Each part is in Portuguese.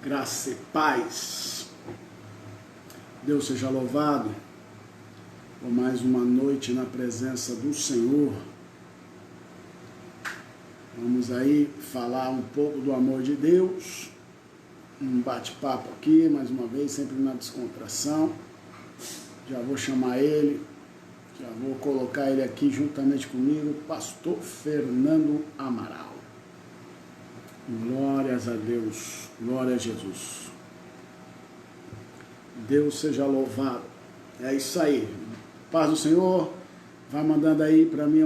Graça e paz. Deus seja louvado por mais uma noite na presença do Senhor. Vamos aí falar um pouco do amor de Deus. Um bate-papo aqui, mais uma vez, sempre na descontração. Já vou chamar ele, já vou colocar ele aqui juntamente comigo, Pastor Fernando Amaral. Glórias a Deus, glória a Jesus. Deus seja louvado. É isso aí. Paz do Senhor. Vai mandando aí para mim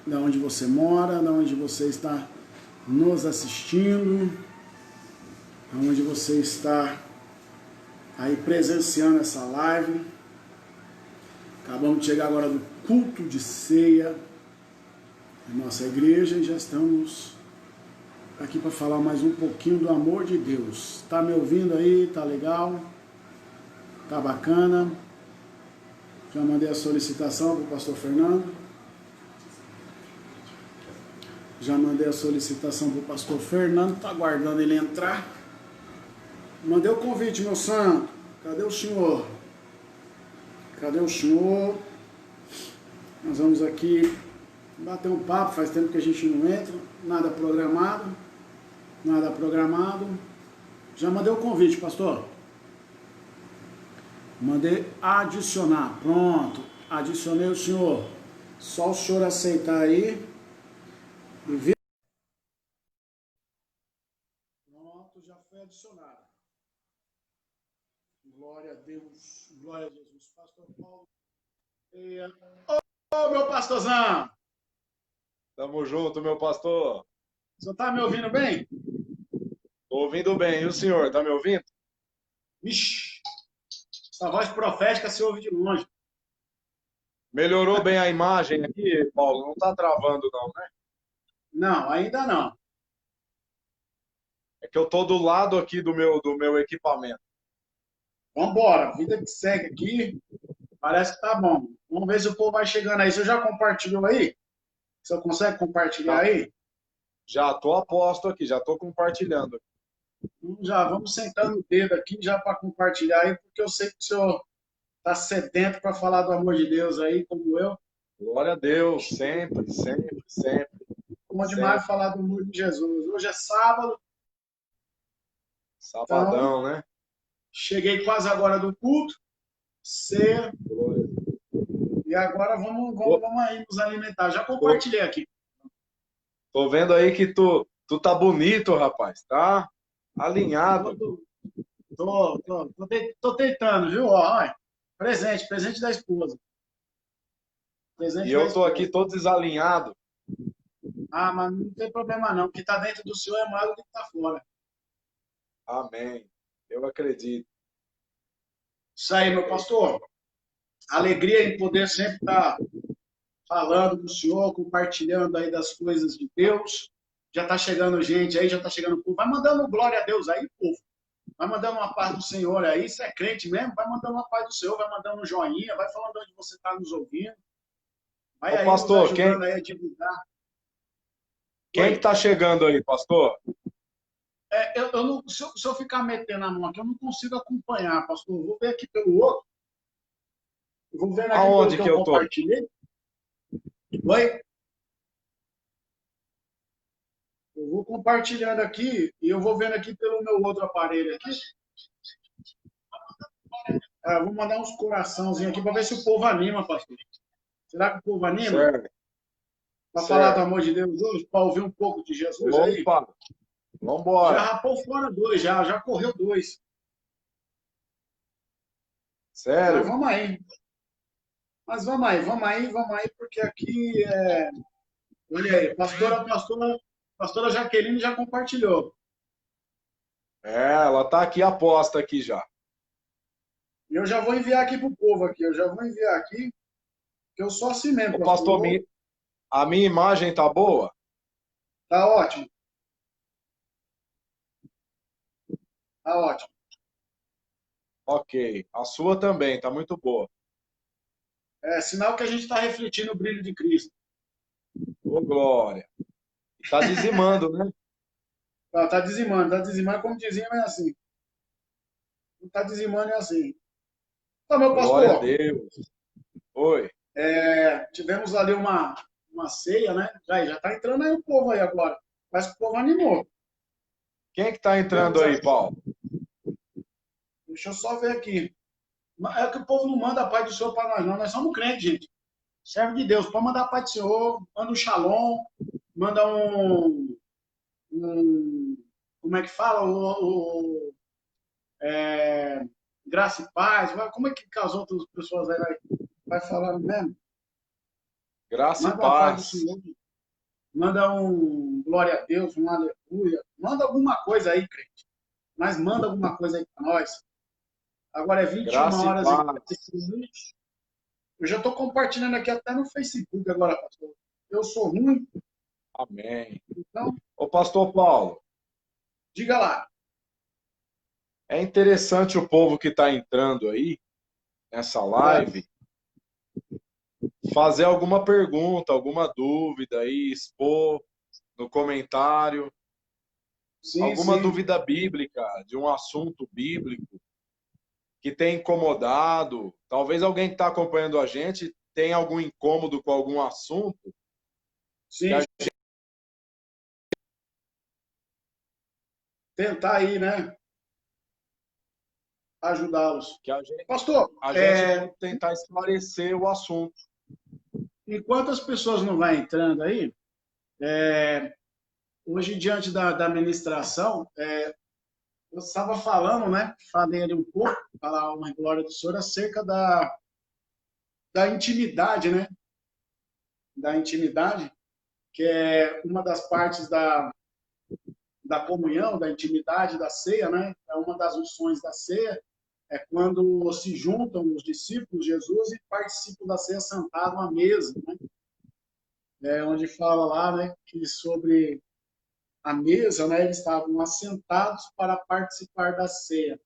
da onde você mora, da onde você está nos assistindo, da onde você está aí presenciando essa live. Acabamos de chegar agora do culto de ceia da nossa igreja e já estamos aqui para falar mais um pouquinho do amor de Deus. Tá me ouvindo aí? Tá legal? Tá bacana? Já mandei a solicitação para o pastor Fernando. Já mandei a solicitação para o pastor Fernando. Tá aguardando ele entrar. Mandei o convite, meu santo. Cadê o senhor? Cadê o senhor? Nós vamos aqui bater um papo. Faz tempo que a gente não entra. Nada programado. Nada programado. Já mandei o convite, pastor. Mandei adicionar. Pronto. Adicionei o senhor. Só o senhor aceitar aí. E ver. Pronto, já foi adicionado. Glória a Deus. Glória a Jesus. Pastor Paulo. Ô, meu pastorzão. Tamo junto, meu pastor. O senhor tá me ouvindo bem? Tô ouvindo bem. E o senhor, tá me ouvindo? Ixi, essa voz profética se ouve de longe. Melhorou bem a imagem aqui, Paulo? Não tá travando não, né? Não, ainda não. É que eu tô do lado aqui do meu equipamento. Vambora, vida que segue aqui. Parece que tá bom. Vamos ver se o povo vai chegando aí. Você já compartilhou aí? Você consegue compartilhar aí? Já tô a posto aqui, já tô compartilhando. Já vamos sentando o dedo aqui já para compartilhar aí, porque eu sei que o senhor está sedento para falar do amor de Deus aí, como eu. Glória a Deus, sempre, sempre, sempre. Bom demais falar do amor de Jesus. Hoje é sábado, Sabadão, então né? cheguei quase agora do culto, ceia, e agora vamos aí nos alimentar. Já compartilhei aqui. Tô vendo aí que tu tá bonito, rapaz, tá? Alinhado. Tô tentando, viu? Ó, olha, presente da esposa. Presente E da eu tô esposa. aqui todo desalinhado. Ah, mas não tem problema não. O que está dentro do senhor é mais do que está fora. Amém. Eu acredito. Isso aí, meu pastor. Alegria em poder sempre estar falando com o senhor, compartilhando aí das coisas de Deus. Já está chegando gente aí, já está chegando povo. Vai mandando glória a Deus aí, povo. Vai mandando uma paz do Senhor aí. Se é crente mesmo, vai mandando uma paz do Senhor, vai mandando um joinha, vai falando onde você está nos ouvindo. Vai Ô, aí nos pastor, ajudando aí a divulgar. quem que tá chegando aí, pastor? Eu não, se eu ficar metendo a mão aqui, eu não consigo acompanhar, pastor. Vou ver aqui pelo outro. Vou vendo aqui pelo Aonde que que eu eu tô? compartilhei. Oi? Eu vou compartilhando aqui e eu vou vendo aqui pelo meu outro aparelho aqui. Eu vou mandar uns coraçãozinhos aqui para ver se o povo anima, pastor. Será que o povo anima? Certo, Para falar do certo. amor de Deus hoje? Para ouvir um pouco de Jesus aí? Opa, Já vambora. rapou fora dois, já correu dois. Mas Sério? vamos aí. Vamos aí, porque aqui olha aí, pastora Jaqueline já compartilhou. Ela tá aqui aposta aqui já. E eu já vou enviar aqui pro povo aqui. Eu já vou enviar aqui, que eu sou assim mesmo, Ô, pastor, pastor. a minha imagem tá boa? Tá ótimo. Tá ótimo. Ok. A sua também, tá muito boa. É sinal que a gente está refletindo o brilho de Cristo. Ô, glória. Tá dizimando, né? Tá dizimando, como dizima é assim. Não tá dizimando é assim. Tá, meu Glória a pastor, Deus. Oi. tivemos ali uma ceia, né? Já tá entrando aí o povo aí agora. Parece que o povo animou. Quem que tá entrando Tivemos aí, aqui, Paulo? deixa eu só ver aqui. É que o povo não manda a paz do Senhor para nós, não. Nós somos crentes, gente. Servo de Deus. Pode mandar a paz do Senhor, manda um shalom, manda como é que fala? Graça e paz. Como é que as outras pessoas aí vai falando mesmo? Graça e Manda uma paz do paz. Senhor. Manda um glória a Deus, um aleluia. Manda alguma coisa aí, crente. Mas manda alguma coisa aí para nós. Agora é 21 Graça e horas e paz. 45 minutos. Eu já estou compartilhando aqui até no Facebook agora, pastor. Eu sou ruim, Amém. então Ô, pastor Paulo, diga lá. é interessante o povo que está entrando aí nessa live fazer alguma pergunta, alguma dúvida aí, expor no comentário, Sim, alguma sim. dúvida bíblica de um assunto bíblico que tem incomodado. Talvez alguém que está acompanhando a gente tenha algum incômodo com algum assunto que Sim, a, tentar aí, né? Ajudá-los. que a gente, Pastor, a gente pode tentar esclarecer o assunto. enquanto as pessoas não vão entrando aí, hoje, diante da ministração, eu estava falando, né? Falei ali um pouco, falar uma glória do Senhor, acerca da intimidade, né? Da intimidade, que é uma das partes da comunhão, da intimidade, da ceia, né? É uma das unções da ceia, é quando se juntam os discípulos de Jesus e participam da ceia sentado à mesa, né? Onde fala lá, né, que sobre a mesa, né, eles estavam assentados para participar da ceia.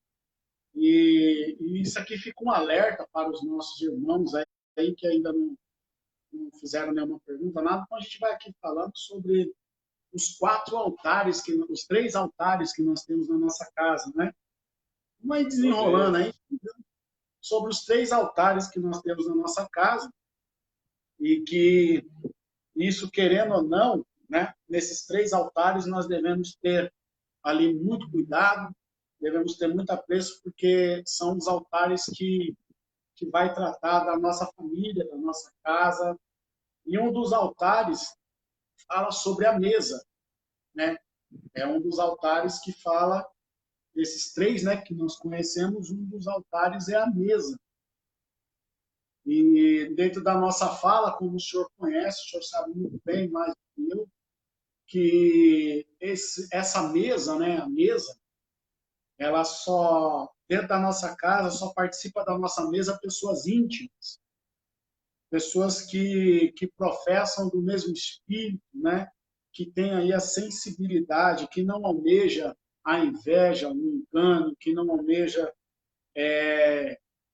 E isso aqui fica um alerta para os nossos irmãos aí que ainda não fizeram nenhuma pergunta, nada. Então a gente vai aqui falando sobre os quatro altares, os três altares que nós temos na nossa casa, né? Vai Meu desenrolando Deus. aí sobre os três altares que nós temos na nossa casa e que isso, querendo ou não, né, nesses três altares nós devemos ter ali muito cuidado, devemos ter muito apreço, porque são os altares que vai tratar da nossa família, da nossa casa. E um dos altares fala sobre a mesa, né? É um dos altares que fala desses três, né, que nós conhecemos, um dos altares é a mesa. E dentro da nossa fala, como o senhor conhece, o senhor sabe muito bem mais do que eu, que essa mesa, né, a mesa, ela só, dentro da nossa casa, só participa da nossa mesa pessoas íntimas, pessoas que professam do mesmo espírito, né, que tem aí a sensibilidade, que não almeja a inveja, o engano, que não almeja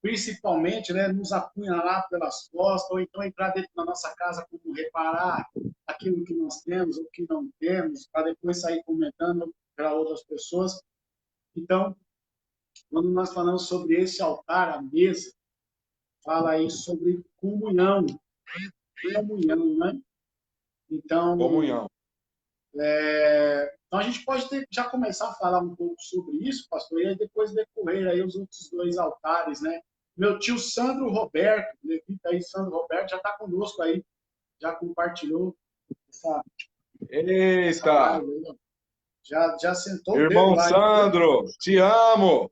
principalmente, né, nos apunhalar pelas costas, ou então entrar dentro da nossa casa como reparar aquilo que nós temos ou que não temos, para depois sair comentando para outras pessoas. Então, quando nós falamos sobre esse altar, a mesa, fala aí sobre comunhão, né? Então, Comunhão. então a gente pode já começar a falar um pouco sobre isso, pastor, e aí depois decorrer aí os outros dois altares, né? Meu tio Sandro Roberto, levita aí, Sandro Roberto, já está conosco aí, já compartilhou essa Eita! live aí, ó. Já sentou o dedo Irmão lá, hein? Sandro, te amo!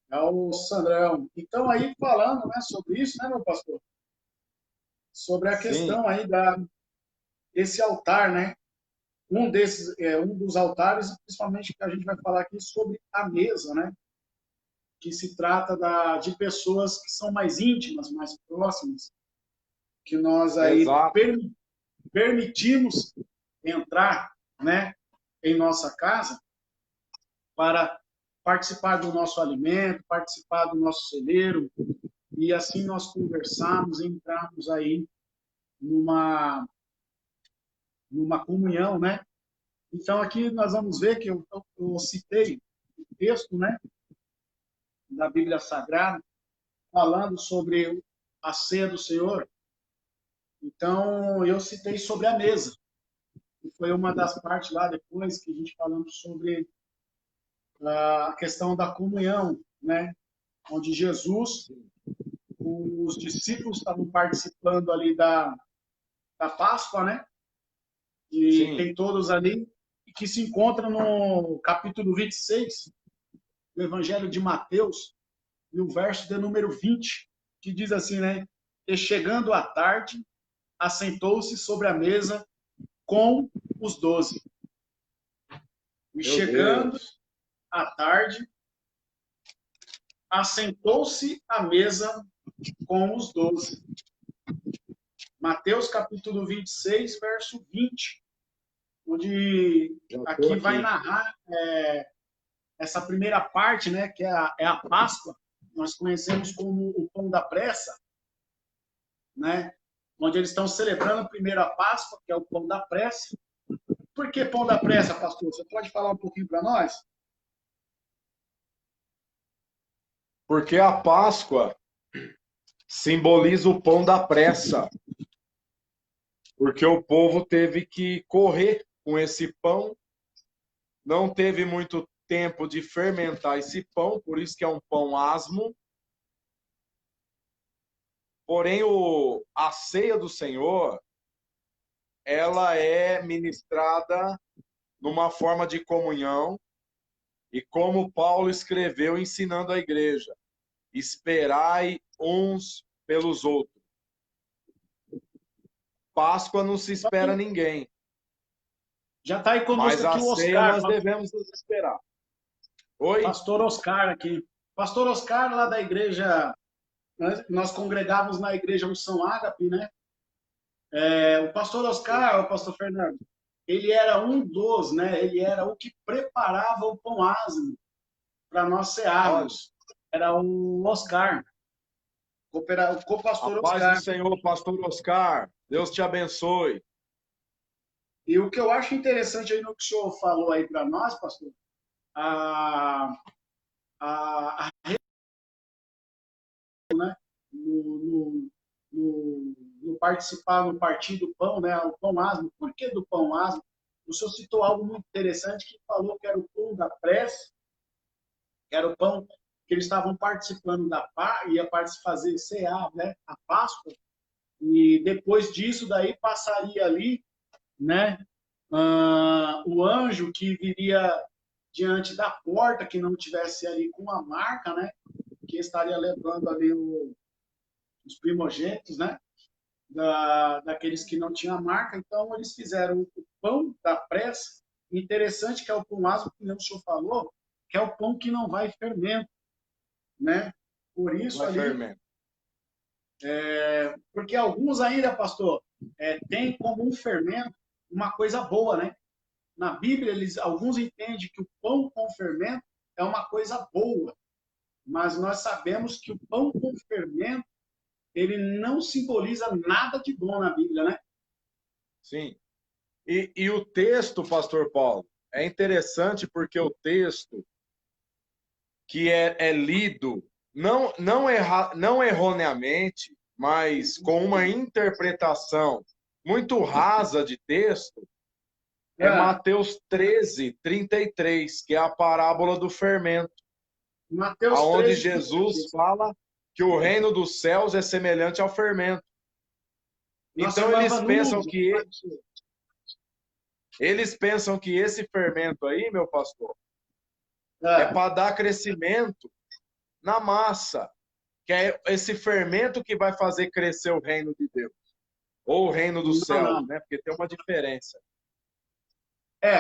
É o Sandrão. Então, aí falando, né, sobre isso, né, meu pastor? Sobre a Sim, questão aí desse altar, né? Um dos altares, principalmente que a gente vai falar aqui sobre a mesa, né? Que se trata de pessoas que são mais íntimas, mais próximas, que nós aí exato. permitimos entrar, né, em nossa casa para participar do nosso alimento, participar do nosso celeiro, e assim nós conversarmos, entrarmos aí numa comunhão, né, Então, aqui nós vamos ver que eu citei o texto, né, da Bíblia Sagrada, falando sobre a ceia do Senhor. Então, eu citei sobre a mesa, que foi uma das partes lá depois que a gente falando sobre a questão da comunhão, né, onde Jesus, os discípulos estavam participando ali da Páscoa, né, e Sim, tem todos ali, que se encontram no capítulo 26 do Evangelho de Mateus, no verso de número 20, que diz assim, né? E chegando à tarde, assentou-se sobre a mesa com os 12. E meu chegando Deus. à tarde, assentou-se à mesa com os 12. Mateus capítulo 26, verso 20, onde Já estou aqui vai aqui. narrar essa primeira parte, né, que é a Páscoa, nós conhecemos como o pão da pressa, né, onde eles estão celebrando a primeira Páscoa, que é o pão da pressa. Por que pão da pressa, pastor? Você pode falar um pouquinho para nós? Porque a Páscoa simboliza o pão da pressa. Porque o povo teve que correr com esse pão, não teve muito tempo de fermentar esse pão, por isso que é um pão asmo. Porém, a ceia do Senhor, ela é ministrada numa forma de comunhão, e como Paulo escreveu ensinando a igreja, esperai uns pelos outros. Páscoa não se espera ninguém, Já está aí conosco mas aqui a o ceia Oscar, nós devemos nos esperar. Oi? pastor Oscar aqui. Pastor Oscar, lá da igreja, nós congregávamos na igreja Unção Ágape, né? O pastor Oscar, o pastor Fernando, ele era um dos, né? Ele era o que preparava o pão asmo para nós Olha, cearmos. Era o Oscar, o a co-pastor paz do Oscar. Senhor, pastor Oscar. Deus te abençoe. E o que eu acho interessante aí no que o senhor falou aí para nós, pastor, a, a, no, no participar no Partido Pão, né, o pão asmo. Por que do pão asmo? O senhor citou algo muito interessante que falou que era o pão da prece, que era o pão que eles estavam participando da ia fazer cear, né, a Páscoa, e depois disso daí passaria ali, né, o anjo que viria diante da porta, que não tivesse ali com a marca, né, que estaria levando ali os primogênitos, né, daqueles que não tinham a marca. Então, eles fizeram o pão da pressa. Interessante que é o pão asmo, que o senhor falou, que é o pão que não vai fermento, né? Por isso Vai ali, fermento. porque alguns ainda, pastor, tem como um fermento uma coisa boa, né? Na Bíblia, alguns entendem que o pão com fermento é uma coisa boa, mas nós sabemos que o pão com fermento ele não simboliza nada de bom na Bíblia, né? Sim. E o texto, pastor Paulo, é interessante porque o texto que é lido, não erroneamente, mas com uma interpretação muito rasa de texto, é É, Mateus 13:33, que é a parábola do fermento, Mateus aonde 13, Jesus fala que o reino dos céus é semelhante ao fermento. nossa Então irmã eles pensam que esse fermento aí, meu pastor, é é, para dar crescimento na massa, que é esse fermento que vai fazer crescer o reino de Deus, ou o reino dos não, céus, não. né? Porque tem uma diferença.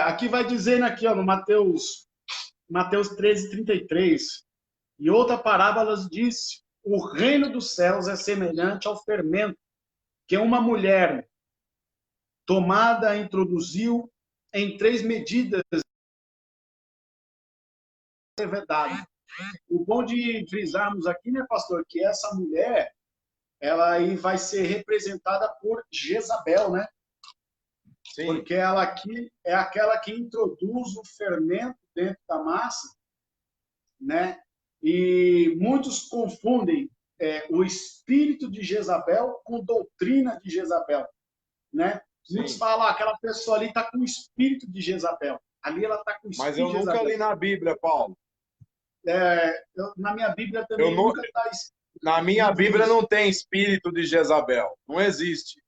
Aqui vai dizendo aqui, ó, no Mateus 13:33. E outra parábola disse: o reino dos céus é semelhante ao fermento que uma mulher tomada introduziu em 3 medidas de levedado. O bom de frisarmos aqui, né, pastor, que essa mulher, ela aí vai ser representada por Jezabel, né? Sim, porque ela aqui é aquela que introduz o fermento dentro da massa, né? E muitos confundem o espírito de Jezabel com doutrina de Jezabel, né? Muitos sim. falam, aquela pessoa ali está com o espírito de Jezabel. Ali ela está com o Mas espírito eu de nunca Jezabel. li na Bíblia, Paulo. Na minha Bíblia Eu também não, nunca está na minha escrito Bíblia isso. não tem espírito de Jezabel. Não existe.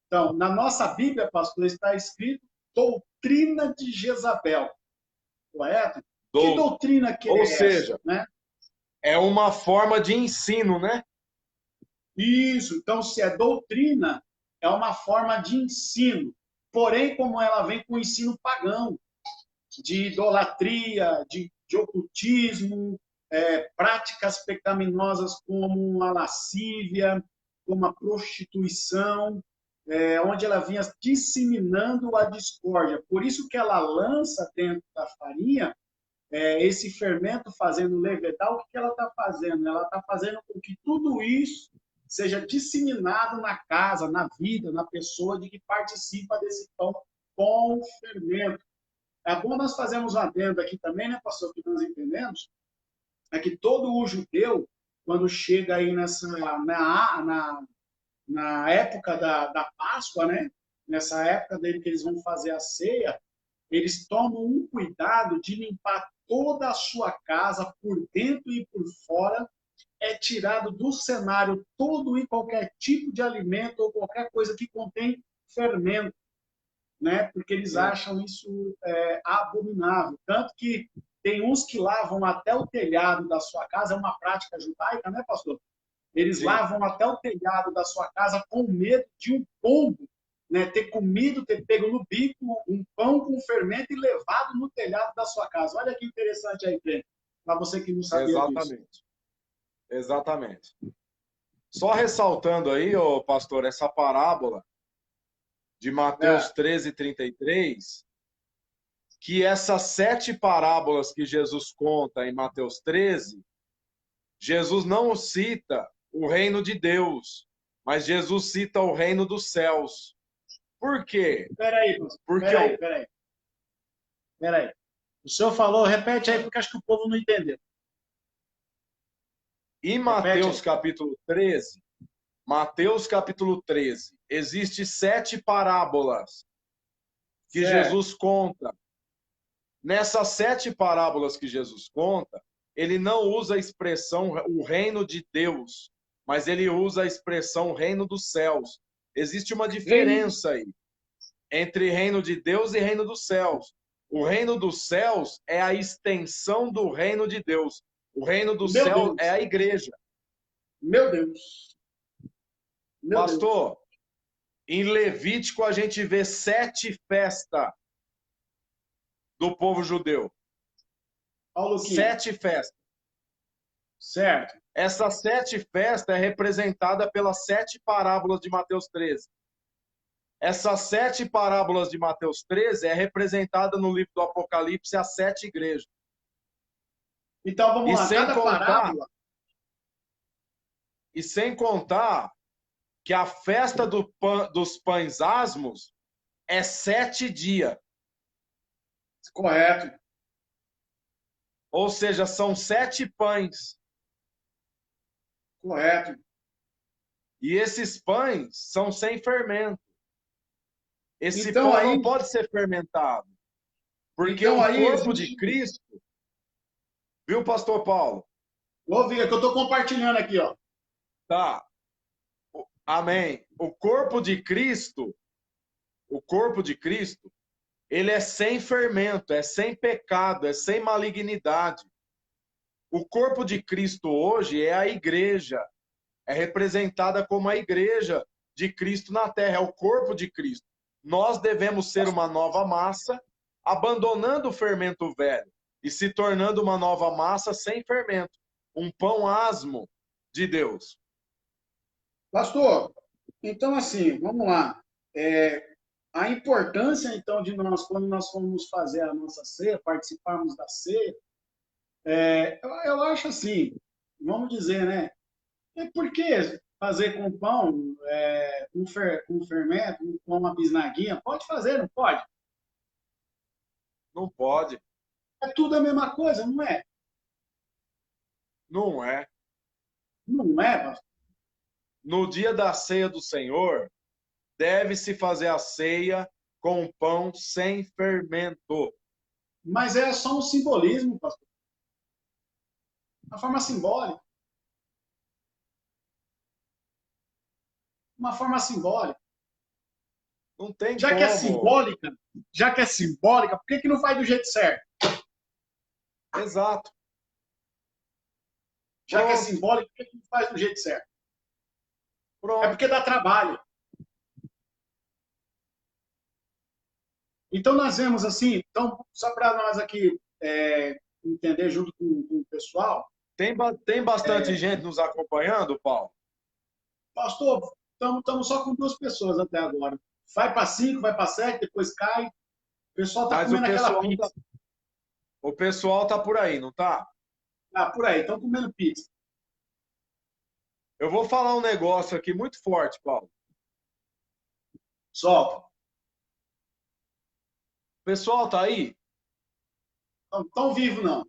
Então, na nossa Bíblia, pastor, está escrito doutrina de Jezabel, correto? Que Do, doutrina que ou é essa, seja, né? é uma forma de ensino, né? Isso, então se é doutrina, é uma forma de ensino. Porém, como ela vem com o ensino pagão, de idolatria, de ocultismo, práticas pecaminosas como a lascívia, como a prostituição, onde ela vinha disseminando a discórdia. Por isso que ela lança dentro da farinha esse fermento fazendo levedar. O que ela está fazendo? Ela está fazendo com que tudo isso seja disseminado na casa, na vida, na pessoa de que participa desse pão com fermento. É bom nós fazermos um adendo aqui também, né, pastor, que nós entendemos, é que todo o judeu, quando chega aí na época da Páscoa, né, nessa época dele que eles vão fazer a ceia, eles tomam um cuidado de limpar toda a sua casa, por dentro e por fora, é tirado do cenário todo e qualquer tipo de alimento ou qualquer coisa que contém fermento, né? Porque eles Sim, acham isso abominável. Tanto que tem uns que lavam até o telhado da sua casa, é uma prática judaica, né, pastor? Eles sim. lavam até o telhado da sua casa com medo de um pombo, né, ter comido, ter pego no bico um pão com fermento e levado no telhado da sua casa. Olha que interessante aí, para você que não sabia disso. Exatamente. Exatamente. Só ressaltando aí, ô pastor, essa parábola de Mateus É, 13:33, que essas 7 parábolas que Jesus conta em Mateus 13, Jesus não cita o reino de Deus, mas Jesus cita o reino dos céus. Por quê? peraí, pastor, Porque peraí. O senhor falou, repete aí, porque acho que o povo não entendeu. em Repete aí. Mateus capítulo 13, existe 7 parábolas que Certo. Jesus conta. Nessas 7 parábolas que Jesus conta, ele não usa a expressão o reino de Deus, mas ele usa a expressão reino dos céus. Existe uma Reino, diferença aí entre reino de Deus e reino dos céus. O reino dos céus é a extensão do reino de Deus. O reino dos meu céus é Deus, a igreja. meu Deus, meu Deus. Pastor, em Levítico a gente vê 7 festas do povo judeu. Olha o Luquinha. 7 festas. Certo. Essas 7 festas é representada pelas 7 parábolas de Mateus 13. Essas 7 parábolas de Mateus 13 é representada no livro do Apocalipse as 7 igrejas. Então vamos E lá, sem cada contar, parábola. e sem contar que a festa dos pães asmos é 7 dias. Correto. Ou seja, são 7 pães. Correto. E esses pães são sem fermento. Esse Então pão não aí, pode ser fermentado. Porque então o aí corpo de existe. Cristo, viu, pastor Paulo? Vou ver, que eu estou compartilhando aqui, ó. Tá. Amém. O corpo de Cristo, ele é sem fermento, é sem pecado, é sem malignidade. O corpo de Cristo hoje é a igreja, é representada como a igreja de Cristo na terra, é o corpo de Cristo. Nós devemos ser uma nova massa, abandonando o fermento velho e se tornando uma nova massa sem fermento, um pão asmo de Deus. Pastor, então assim, vamos lá. A importância, então, de nós, quando nós formos fazer a nossa ceia, participarmos da ceia, eu acho assim, vamos dizer, né? Por quê? fazer com pão, com fermento, com uma bisnaguinha? Pode fazer, não pode? Não pode. É tudo a mesma coisa, não é? Não é. Não é, pastor? No dia da ceia do Senhor, deve-se fazer a ceia com pão sem fermento. Mas é só um simbolismo, pastor. Uma forma simbólica. Uma forma simbólica. Não tem Já como. que é simbólica, por que não faz do jeito certo? Exato. Já que é simbólica, por que não faz do jeito certo? Pronto. É porque dá trabalho. Então, nós vemos assim, então, só para nós aqui entender junto com o pessoal. Tem bastante gente nos acompanhando, Paulo? Pastor, estamos só com 2 pessoas até agora. Vai para 5, vai para 7, depois cai. O pessoal está comendo aquela pizza. O pessoal tá por aí, não tá? Ah, por aí, estão comendo pizza. Eu vou falar um negócio aqui muito forte, Paulo. Solta. O pessoal tá aí? Não tão vivo, não.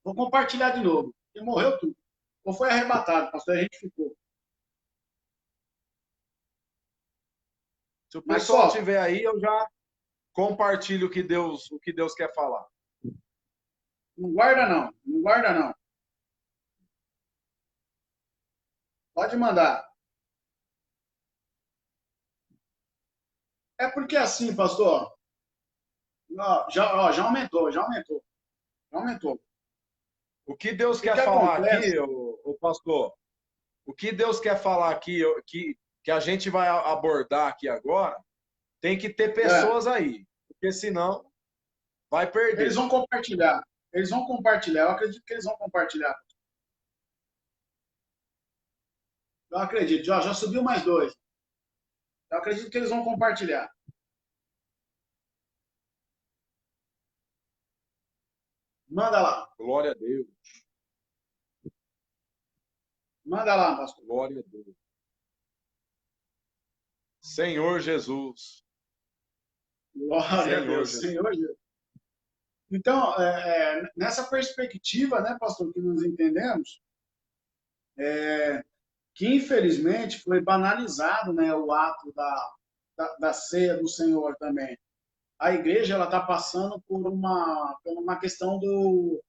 Vou compartilhar de novo. Ele morreu tudo. Ou foi arrebatado, pastor, a gente ficou. Se o pessoal estiver aí, eu já compartilho o que Deus quer falar. Não guarda, não. Não guarda, não. Pode mandar. É porque assim, pastor, já aumentou. O que Deus quer falar aqui, pastor, o que Deus quer falar aqui, que a gente vai abordar aqui agora, tem que ter pessoas aí, porque senão vai perder. Eles vão compartilhar. Eu acredito que eles vão compartilhar. Eu acredito. Já subiu mais 2. Eu acredito que eles vão compartilhar. Manda lá. Glória a Deus. Manda lá, pastor. Glória a Deus. Senhor Jesus. Glória a Deus. Senhor Jesus. Então, nessa perspectiva, né, pastor, que nós entendemos, que infelizmente foi banalizado, né, o ato da ceia do Senhor também. A igreja ela está passando por uma questão do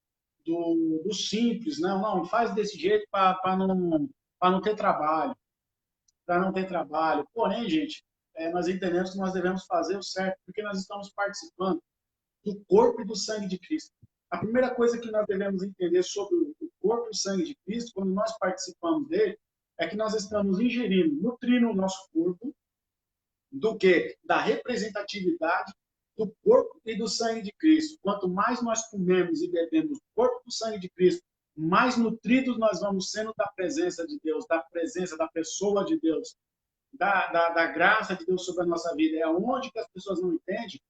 simples, né? Não, faz desse jeito para não ter trabalho, Porém, gente, nós entendemos que nós devemos fazer o certo, porque nós estamos participando do corpo e do sangue de Cristo. A primeira coisa que nós devemos entender sobre o corpo e o sangue de Cristo, quando nós participamos dele, é que nós estamos ingerindo, nutrindo o nosso corpo do quê? Da representatividade do corpo e do sangue de Cristo. Quanto mais nós comemos e bebemos o corpo e o sangue de Cristo, mais nutridos nós vamos sendo da presença de Deus, da presença da pessoa de Deus, da graça de Deus sobre a nossa vida. É onde que as pessoas não entendem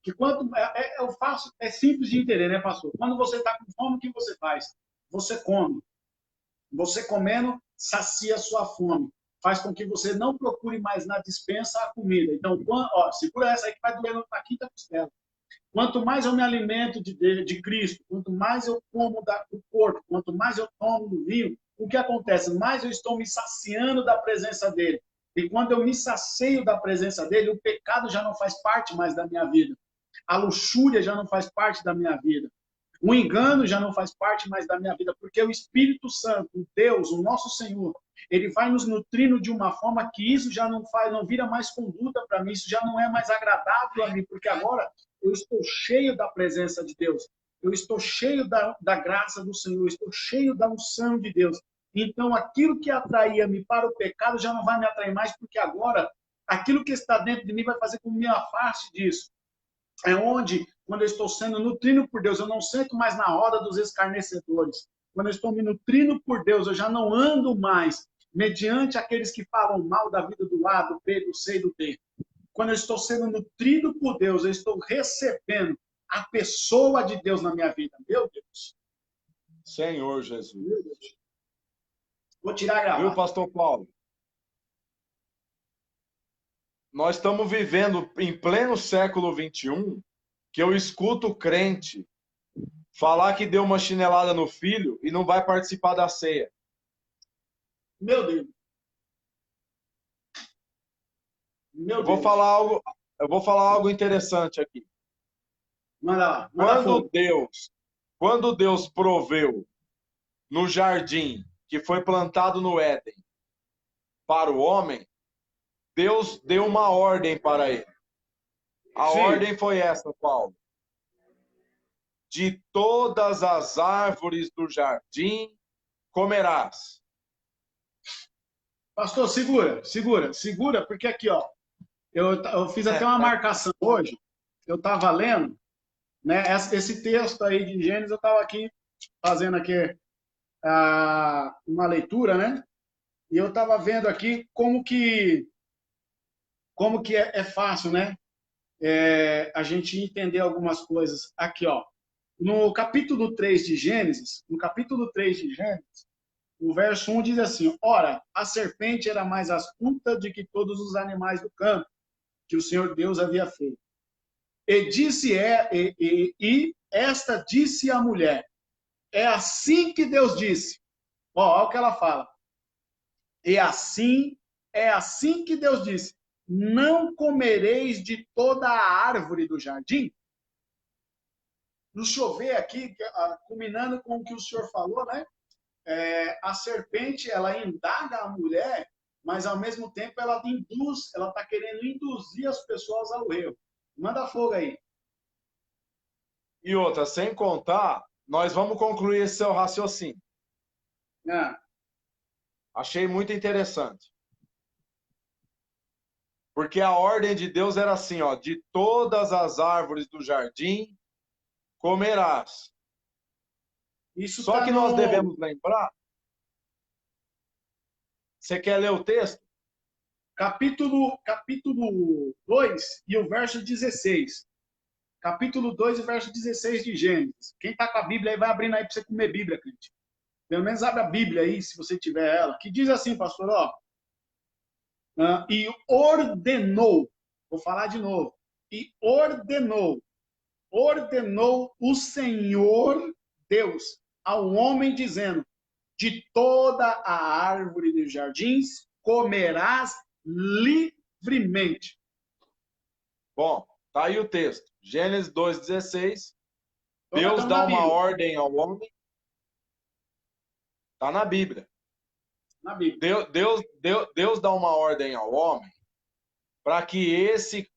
que quanto é simples de entender, né, pastor? Quando você está com fome, o que você faz? Você come. Você comendo sacia a sua fome. Faz com que você não procure mais na despensa a comida. Então, segura essa aí que vai doer na quinta costela. Quanto mais eu me alimento de Cristo, quanto mais eu como do corpo, quanto mais eu tomo do vinho, o que acontece? Mais eu estou me saciando da presença dele. E quando eu me sacio da presença dele, o pecado já não faz parte mais da minha vida. A luxúria já não faz parte da minha vida. O engano já não faz parte mais da minha vida, porque o Espírito Santo, o Deus, o nosso Senhor, ele vai nos nutrindo de uma forma que isso já não vira mais conduta para mim, isso já não é mais agradável a mim, porque agora eu estou cheio da presença de Deus, eu estou cheio da graça do Senhor, eu estou cheio da unção de Deus. Então, aquilo que atraía-me para o pecado já não vai me atrair mais, porque agora aquilo que está dentro de mim vai fazer com que me afaste disso. É onde, quando eu estou sendo nutrido por Deus, eu não sento mais na roda dos escarnecedores. Quando eu estou me nutrindo por Deus, eu já não ando mais mediante aqueles que falam mal da vida do A, do B, do C e do D. Quando eu estou sendo nutrido por Deus, eu estou recebendo a pessoa de Deus na minha vida. Meu Deus. Senhor Jesus. Meu Deus. Vou tirar a Viu, gravata. pastor Paulo? Nós estamos vivendo em pleno século XXI, que eu escuto crente falar que deu uma chinelada no filho e não vai participar da ceia. Meu Deus. Meu Eu vou Deus. falar algo, eu vou falar algo interessante aqui. Manda lá, manda Quando fogo. Deus, quando Deus proveu no jardim que foi plantado no Éden para o homem, Deus deu uma ordem para ele. A Sim. ordem foi essa, Paulo. De todas as árvores do jardim comerás. Pastor, segura, porque aqui, ó, eu fiz até uma marcação hoje, eu estava lendo, né, esse texto aí de Gênesis, eu estava aqui fazendo aqui uma leitura, né, e eu estava vendo aqui como que é fácil, né, a gente entender algumas coisas. Aqui, ó, no capítulo 3 de Gênesis, o verso 1 diz assim: Ora, a serpente era mais astuta do que todos os animais do campo que o Senhor Deus havia feito. E esta disse à mulher: É assim que Deus disse. Ó, olha o que ela fala. É assim que Deus disse: Não comereis de toda a árvore do jardim? No chover aqui, culminando com o que o senhor falou, né? A serpente, ela indaga a mulher, mas ao mesmo tempo ela induz, ela está querendo induzir as pessoas ao erro. Manda fogo aí. E outra, sem contar, nós vamos concluir esse seu raciocínio. Ah, Achei muito interessante. Porque a ordem de Deus era assim, ó, de todas as árvores do jardim comerás. isso Só está que nós no devemos lembrar. Você quer ler o texto? capítulo 2 e o verso 16. Capítulo 2 e verso 16 de Gênesis. Quem está com a Bíblia aí vai abrindo aí para você comer Bíblia, crente. Pelo menos abre a Bíblia aí, se você tiver ela. Que diz assim, pastor, ó. E ordenou, vou falar de novo. E ordenou o Senhor Deus ao homem, dizendo: De toda a árvore dos jardins comerás livremente. Bom, tá aí o texto. Gênesis 2,16. Então, nós Deus estamos dá na uma Bíblia. ordem ao homem. Está na Bíblia. Na Bíblia. Deus dá uma ordem ao homem para que esse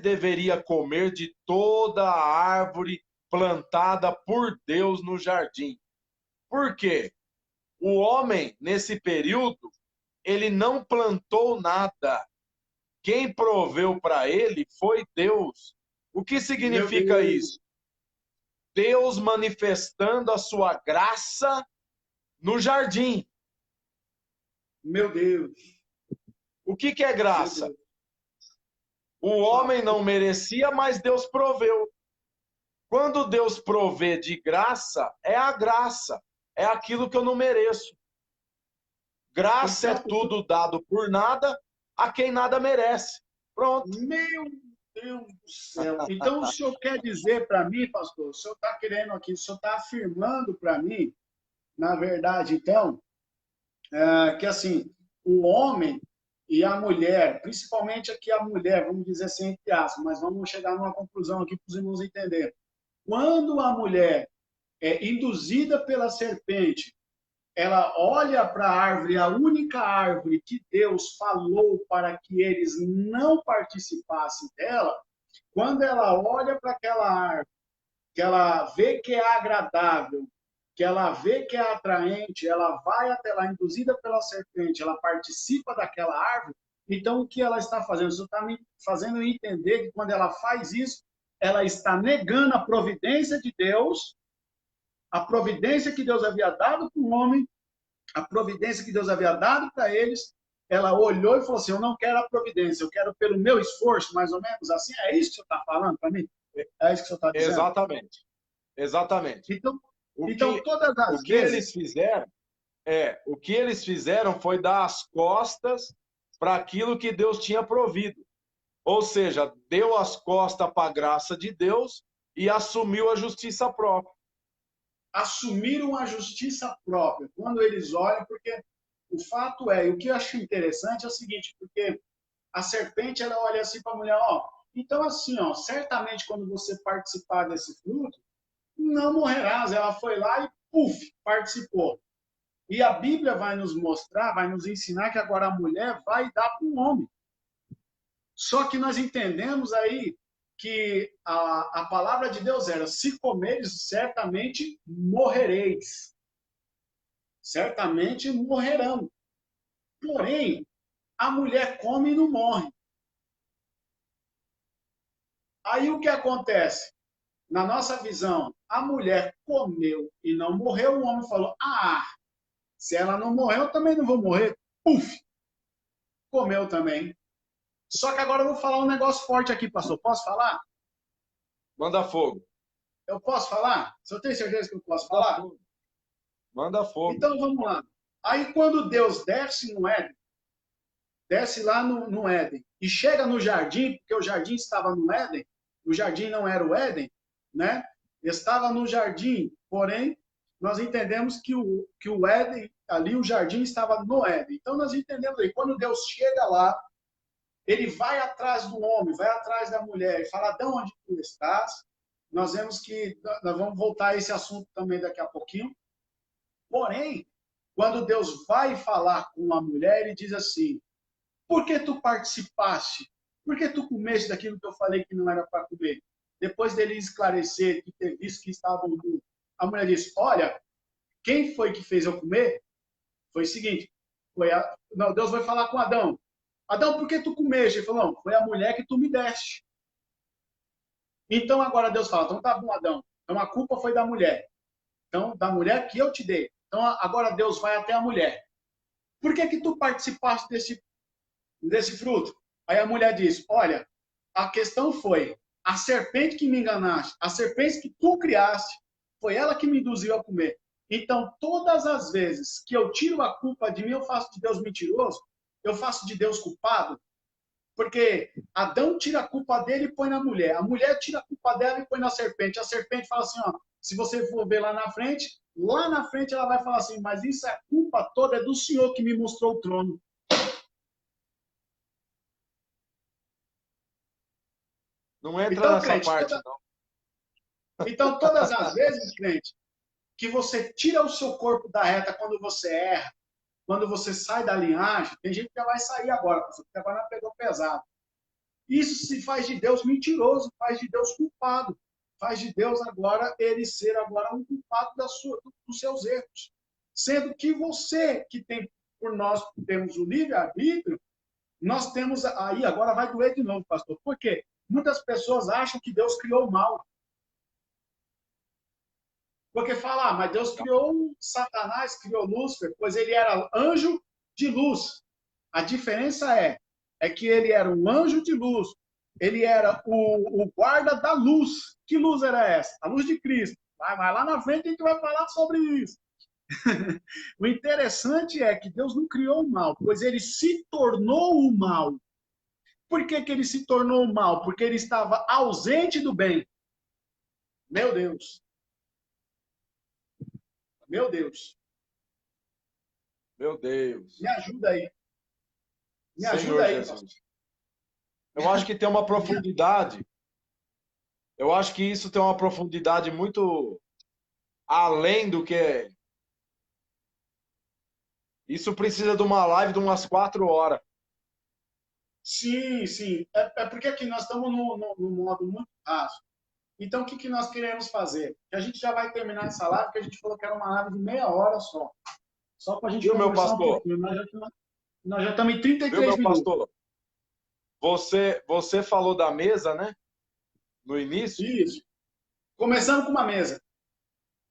deveria comer de toda a árvore plantada por Deus no jardim. Por quê? O homem, nesse período, ele não plantou nada. Quem proveu para ele foi Deus. O que Meu significa Deus. isso? Deus manifestando a sua graça no jardim. Meu Deus. O que é Meu graça? Deus. O homem não merecia, mas Deus proveu. Quando Deus provê de graça, é a graça. É aquilo que eu não mereço. Graça é Então, tudo dado por nada a quem nada merece. Pronto. meu Deus do céu. Então, o senhor quer dizer para mim, pastor, o senhor está querendo aqui, o senhor está afirmando para mim, na verdade, então, que assim, o homem e a mulher, principalmente aqui a mulher, vamos dizer assim, entre aspas, mas vamos chegar numa conclusão aqui para os irmãos entenderem. Quando a mulher é induzida pela serpente, ela olha para a árvore, a única árvore que Deus falou para que eles não participassem dela, quando ela olha para aquela árvore, que ela vê que é agradável, que ela vê que é atraente, ela vai até lá, induzida pela serpente, ela participa daquela árvore, então o que ela está fazendo? Isso está me fazendo entender que quando ela faz isso, ela está negando a providência de Deus, a providência que Deus havia dado para o homem, a providência que Deus havia dado para eles, ela olhou e falou assim: Eu não quero a providência, eu quero pelo meu esforço, mais ou menos assim. É isso que o senhor está falando para mim? É isso que o senhor está dizendo? Exatamente. Exatamente. Então, O então, que, todas o as que eles vezes. fizeram, O que eles fizeram foi dar as costas para aquilo que Deus tinha provido. Ou seja, deu as costas para a graça de Deus e assumiu a justiça própria. Assumiram a justiça própria. Quando eles olham, porque o fato é, e o que eu acho interessante é o seguinte, porque a serpente, ela olha assim para a mulher, ó, então assim, ó, certamente quando você participar desse fruto, não morrerás. Ela foi lá e, puf, participou. E a Bíblia vai nos mostrar, vai nos ensinar que agora a mulher vai dar para o homem. Só que nós entendemos aí que a palavra de Deus era, se comeres, certamente morrereis. Certamente morrerão. Porém, a mulher come e não morre. Aí o que acontece? Na nossa visão, a mulher comeu e não morreu, o homem falou, se ela não morreu, eu também não vou morrer. Puf! Comeu também. Só que agora eu vou falar um negócio forte aqui, pastor. Posso falar? Manda fogo. Eu posso falar? Você tem certeza que eu posso falar? Manda fogo. Então vamos lá. Aí quando Deus desce no Éden, desce lá no Éden, e chega no jardim, porque o jardim estava no Éden, o jardim não era o Éden, né? Estava no jardim, porém, nós entendemos que o Éden, ali o jardim estava no Éden. Então nós entendemos aí, quando Deus chega lá, ele vai atrás do homem, vai atrás da mulher, e fala, de onde tu estás? Nós vemos que, nós vamos voltar a esse assunto também daqui a pouquinho. Porém, quando Deus vai falar com a mulher, ele diz assim, por que tu participaste? Por que tu comeste daquilo que eu falei que não era para comer? Depois dele esclarecer, de ter visto que estavam nu, a mulher disse, olha, quem foi que fez eu comer? Foi o seguinte, não, Deus vai falar com Adão. Adão, por que tu comeste? Ele falou, não, foi a mulher que tu me deste. Então agora Deus fala, então tá bom, Adão. Então a culpa foi da mulher. Então, da mulher que eu te dei. Então agora Deus vai até a mulher. Por que que tu participaste desse fruto? Aí a mulher diz, olha, a questão foi, a serpente que me enganaste, a serpente que tu criaste, foi ela que me induziu a comer. Então, todas as vezes que eu tiro a culpa de mim, eu faço de Deus mentiroso, eu faço de Deus culpado, porque Adão tira a culpa dele e põe na mulher. A mulher tira a culpa dela e põe na serpente. A serpente fala assim, ó, se você for ver lá na frente ela vai falar assim, mas isso é culpa toda é do Senhor que me mostrou o trono. Não entra então, nessa crente, parte, não. Então, todas as vezes, crente, que você tira o seu corpo da reta quando você erra, quando você sai da linhagem, tem gente que já vai sair agora, porque agora não pegou pesado. Isso se faz de Deus mentiroso, faz de Deus culpado, faz de Deus agora, ele ser agora um culpado dos seus erros. Sendo que você, que tem, por nós temos o livre-arbítrio, nós temos, aí agora vai doer de novo, pastor. Por quê? Muitas pessoas acham que Deus criou o mal. Porque fala, mas Deus criou Satanás, criou Lúcifer, pois ele era anjo de luz. A diferença é que ele era um anjo de luz. Ele era o guarda da luz. Que luz era essa? A luz de Cristo. Mas lá na frente a gente vai falar sobre isso. O interessante é que Deus não criou o mal, pois ele se tornou o mal. Por que que ele se tornou o mal? Porque ele estava ausente do bem. Meu Deus. Meu Deus. Meu Deus. Me ajuda aí. Me Senhor ajuda aí, Jesus. pastor. Eu acho que tem uma profundidade. Eu acho que isso tem uma profundidade muito além do que... Isso precisa de uma live de umas 4 horas. Sim, sim. É porque aqui nós estamos no modo muito raso. Então, o que nós queremos fazer? A gente já vai terminar essa live, porque a gente falou que era uma live de meia hora só. Só para a gente conversar um pouquinho. Nós já estamos em 33 minutos. Meu pastor? Você falou da mesa, né? No início. Isso. Começando com uma mesa.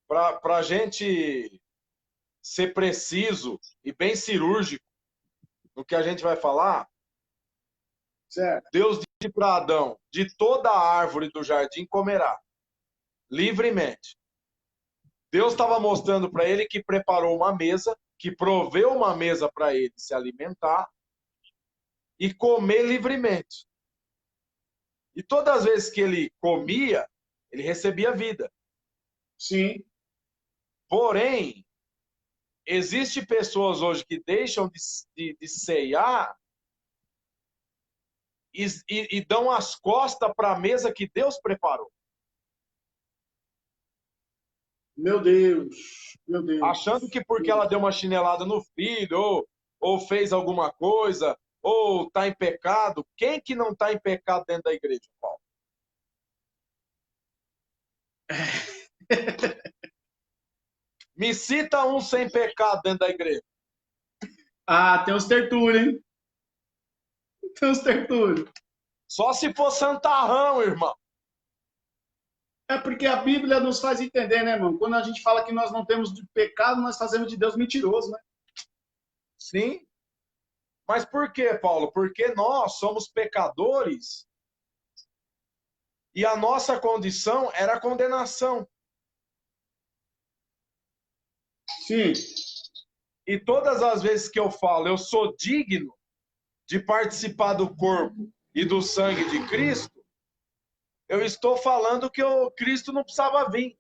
Para a gente ser preciso e bem cirúrgico no que a gente vai falar, certo. Deus disse para Adão, de toda a árvore do jardim comerá, livremente. Deus estava mostrando para ele que preparou uma mesa que proveu uma mesa para ele se alimentar e comer livremente. E todas as vezes que ele comia, ele recebia vida. Sim. Porém, existem pessoas hoje que deixam de ceiar e dão as costas para a mesa que Deus preparou. Meu Deus, meu Deus. Achando que porque ela deu uma chinelada no filho, ou fez alguma coisa, ou está em pecado. Quem que não está em pecado dentro da igreja, Paulo? Me cita um sem pecado dentro da igreja. Ah, tem os tertúlios, hein? Tem os tertúlios. Só se for santarrão, irmão. É porque a Bíblia nos faz entender, né, irmão? Quando a gente fala que nós não temos de pecado, nós fazemos de Deus mentiroso, né? Sim. Mas por quê, Paulo? Porque nós somos pecadores e a nossa condição era a condenação. Sim. E todas as vezes que eu falo, eu sou digno de participar do corpo e do sangue de Cristo, eu estou falando que o Cristo não precisava vir.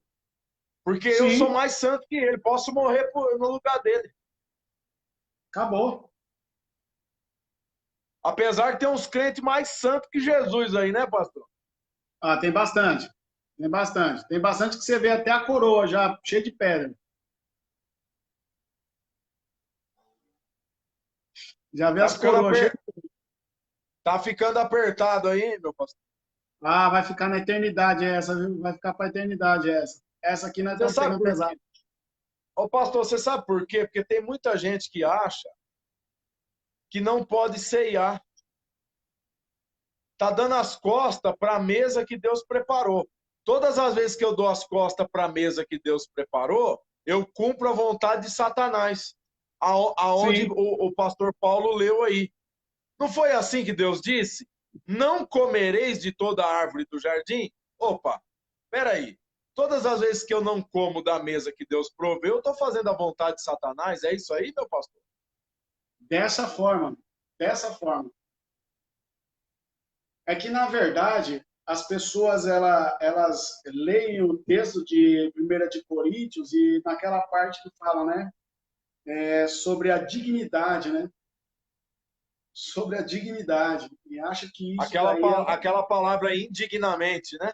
Porque Sim. eu sou mais santo que ele, posso morrer no lugar dele. Acabou. Apesar de ter uns crentes mais santos que Jesus aí, né, pastor? Ah, tem bastante. Tem bastante. Tem bastante que você vê até a coroa já cheia de pedra. Já vê as coroas cheias. Tá ficando apertado aí, meu pastor. Ah, vai ficar na eternidade essa, viu? Vai ficar para a eternidade essa. Essa aqui nós estamos pegando pesado. Ô, pastor, você sabe por quê? Porque tem muita gente que acha que não pode ceiar. Tá dando as costas para a mesa que Deus preparou. Todas as vezes que eu dou as costas para a mesa que Deus preparou, eu cumpro a vontade de Satanás. Aonde o pastor Paulo leu aí. Não foi assim que Deus disse? Não comereis de toda a árvore do jardim? Opa, peraí. Todas as vezes que eu não como da mesa que Deus proveu, eu estou fazendo a vontade de Satanás? É isso aí, meu pastor? Dessa forma. Dessa forma. É que, na verdade, as pessoas elas leem o texto de 1 de Coríntios e naquela parte que fala, né? Sobre a dignidade, né? Sobre a dignidade. E acha que isso aquela palavra indignamente, né?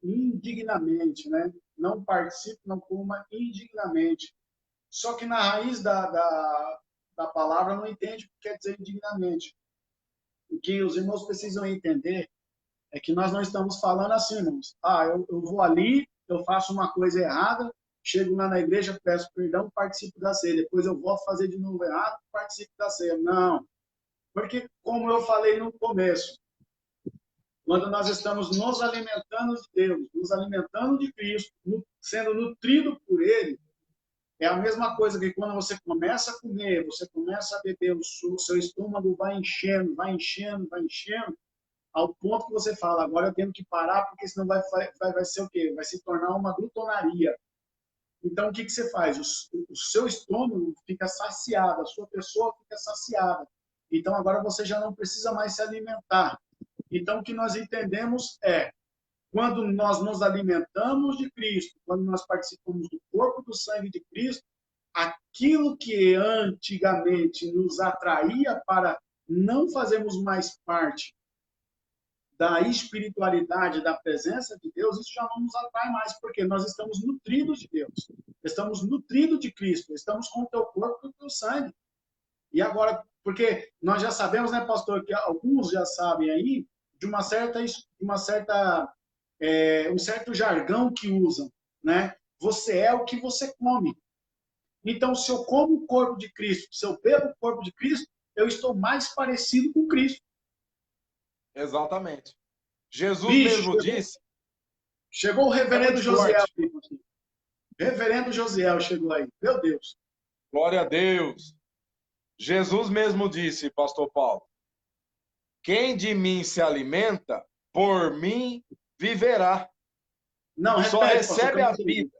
Indignamente, né? Não participe, não coma indignamente. Só que na raiz da palavra não entende o que quer dizer indignamente. O que os irmãos precisam entender é que nós não estamos falando assim, irmãos. Ah, eu vou ali, eu faço uma coisa errada, chego lá na igreja, peço perdão, participo da ceia. Depois eu vou fazer de novo errado, participo da ceia. Não. Porque, como eu falei no começo, quando nós estamos nos alimentando de Deus, nos alimentando de Cristo, sendo nutrido por Ele, é a mesma coisa que quando você começa a comer, você começa a beber, o seu estômago vai enchendo, vai enchendo, vai enchendo, ao ponto que você fala, agora eu tenho que parar, porque senão vai ser o quê? Vai se tornar uma glutonaria. Então, o que você faz? O seu estômago fica saciado, a sua pessoa fica saciada. Então, agora você já não precisa mais se alimentar. Então, o que nós entendemos é, quando nós nos alimentamos de Cristo, quando nós participamos do corpo e do sangue de Cristo, aquilo que antigamente nos atraía para não fazermos mais parte da espiritualidade, da presença de Deus, isso já não nos atrai mais, porque nós estamos nutridos de Deus, estamos nutridos de Cristo, estamos com o teu corpo e o teu sangue. E agora, porque nós já sabemos, né, pastor, que alguns já sabem aí, de um certo jargão que usam, né? Você é o que você come. Então, se eu como o corpo de Cristo, se eu bebo o corpo de Cristo, eu estou mais parecido com Cristo. Exatamente. Jesus mesmo disse. Chegou o reverendo Josiel. Reverendo Josiel chegou aí. Meu Deus. Glória a Deus. Jesus mesmo disse, pastor Paulo, quem de mim se alimenta, por mim viverá. Não, repete, só recebe pastor, a vida.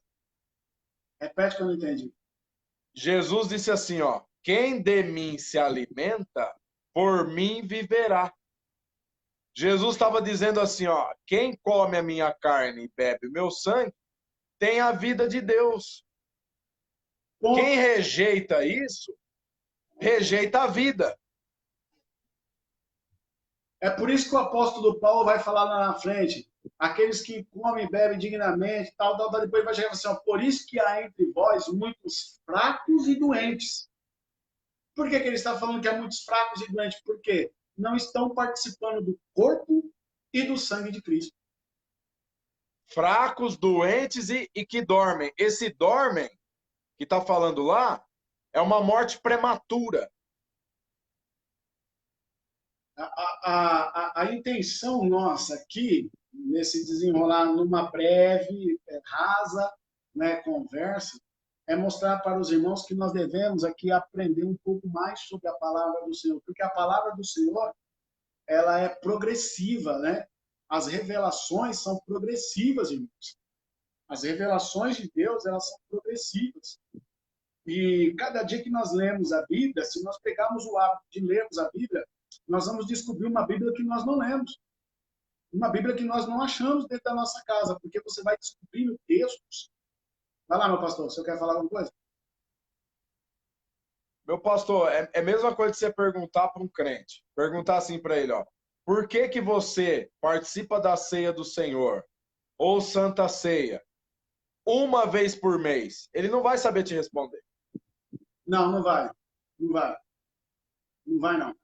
Repete que eu não entendi. Jesus disse assim, ó, quem de mim se alimenta, por mim viverá. Jesus estava dizendo assim, ó, quem come a minha carne e bebe o meu sangue, tem a vida de Deus. Quem Ponto. rejeita isso, rejeita a vida. É por isso que o apóstolo Paulo vai falar lá na frente, aqueles que comem e bebem dignamente, tal, depois vai chegar assim, ó, por isso que há entre vós muitos fracos e doentes. Por que ele está falando que há muitos fracos e doentes? Porque não estão participando do corpo e do sangue de Cristo. Fracos, doentes e que dormem. Esse dormem, que está falando lá, é uma morte prematura. A intenção nossa aqui, nesse desenrolar numa breve, rasa, né, conversa, é mostrar para os irmãos que nós devemos aqui aprender um pouco mais sobre a palavra do Senhor, porque a palavra do Senhor, ela é progressiva, né? As revelações são progressivas, irmãos. As revelações de Deus, elas são progressivas. E cada dia que nós lemos a Bíblia, se nós pegarmos o hábito de lermos a Bíblia, nós vamos descobrir uma Bíblia que nós não lemos. Uma Bíblia que nós não achamos dentro da nossa casa, porque você vai descobrindo textos. Vai lá, meu pastor, você quer falar alguma coisa? Meu pastor, é a mesma coisa que você perguntar para um crente. Perguntar assim para ele, ó. Por que que você participa da ceia do Senhor ou Santa Ceia uma vez por mês? Ele não vai saber te responder. Não, não vai. Não vai. Não vai, não.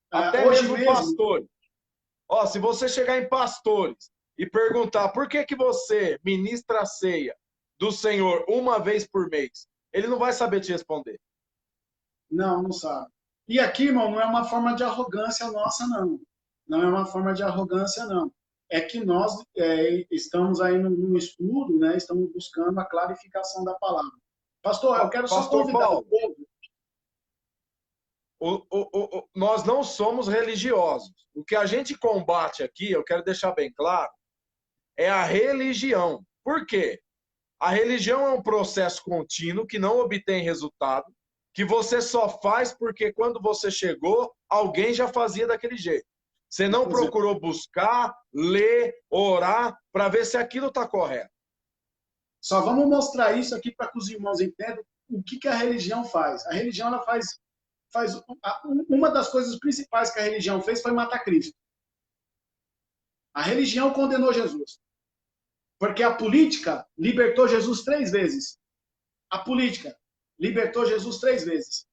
Até Hoje mesmo mesmo, pastores. Ó, se você chegar em pastores e perguntar por que que você ministra a ceia do Senhor uma vez por mês, ele não vai saber te responder. não sabe. E aqui, irmão, não é uma forma de arrogância nossa, não. Não é uma forma de arrogância, não. É que nós estamos aí num estudo, né? Estamos buscando a clarificação da palavra. Pastor, eu quero só Pastor convidar o Paulo, povo. nós não somos religiosos. O que a gente combate aqui, eu quero deixar bem claro, é a religião. Por quê? A religião é um processo contínuo que não obtém resultado, que você só faz porque quando você chegou, alguém já fazia daquele jeito. Você não procurou buscar, ler, orar, para ver se aquilo está correto. Só vamos mostrar isso aqui para que os irmãos entendam o que a religião faz. A religião ela faz uma das coisas principais que a religião fez foi matar Cristo. A religião condenou Jesus. Porque a política libertou Jesus 3 vezes. A política libertou Jesus 3 vezes.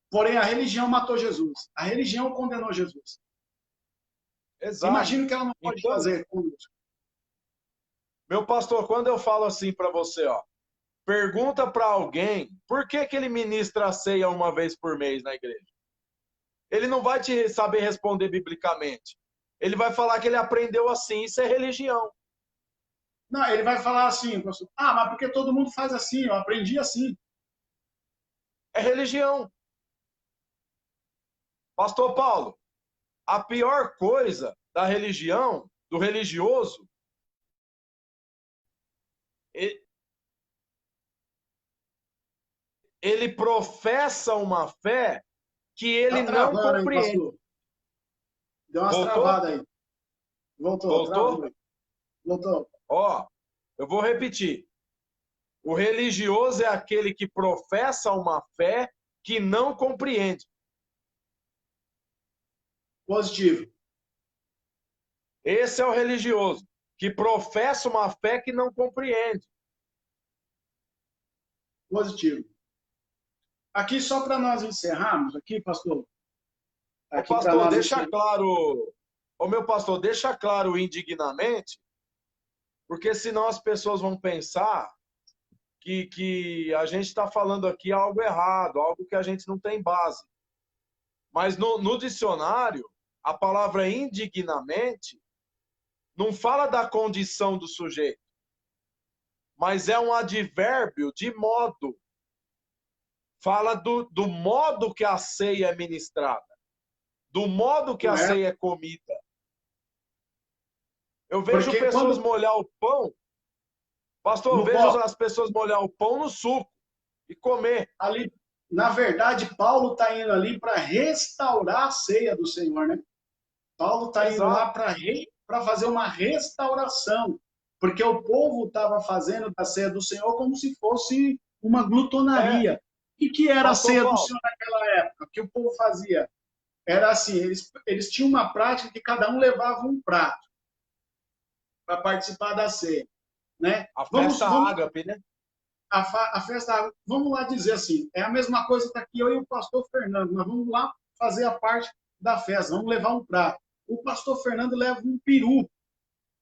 Porém, a religião matou Jesus. A religião condenou Jesus. Exato. Imagina o que ela não pode Então, fazer conosco. meu pastor, quando eu falo assim para você, ó, pergunta para alguém por que que ele ministra a ceia uma vez por mês na igreja. Ele não vai te saber responder biblicamente. Ele vai falar que ele aprendeu assim, isso é religião. Não, ele vai falar assim, pastor, mas porque todo mundo faz assim, eu aprendi assim. É religião. Pastor Paulo, a pior coisa da religião, do religioso, ele professa uma fé que ele Tá não travando aí, compreende. pastor. Deu umas Voltou? travadas aí. Voltou, Voltou? travou. Voltou. Ó, eu vou repetir. O religioso é aquele que professa uma fé que não compreende. Positivo. Esse é o religioso, que professa uma fé que não compreende. Positivo. Aqui, só para nós encerrarmos, aqui, pastor. Ô pastor, deixa claro, ô meu pastor, deixa claro indignamente, porque senão as pessoas vão pensar que a gente está falando aqui algo errado, algo que a gente não tem base. Mas no dicionário, a palavra indignamente não fala da condição do sujeito, mas é um advérbio de modo. Fala do modo que a ceia é ministrada, do modo que a ceia é comida. Eu vejo pessoas molhar o pão, pastor, eu vejo as pessoas molhar o pão no suco. e comer. Ali, na verdade, Paulo está indo ali para restaurar a ceia do Senhor, né? Paulo está indo lá Exato. para fazer uma restauração, porque o povo estava fazendo da ceia do Senhor como se fosse uma É, glutonaria. E que era a pastor ceia do Paulo, Senhor naquela época? O que o povo fazia? Era assim, eles tinham uma prática que cada um levava um prato para participar da ceia, né? a festa ágape, né? A festa, vamos lá dizer assim, é a mesma coisa que aqui eu e o pastor Fernando, nós vamos lá fazer a parte da festa, vamos levar um prato. O pastor Fernando leva um peru,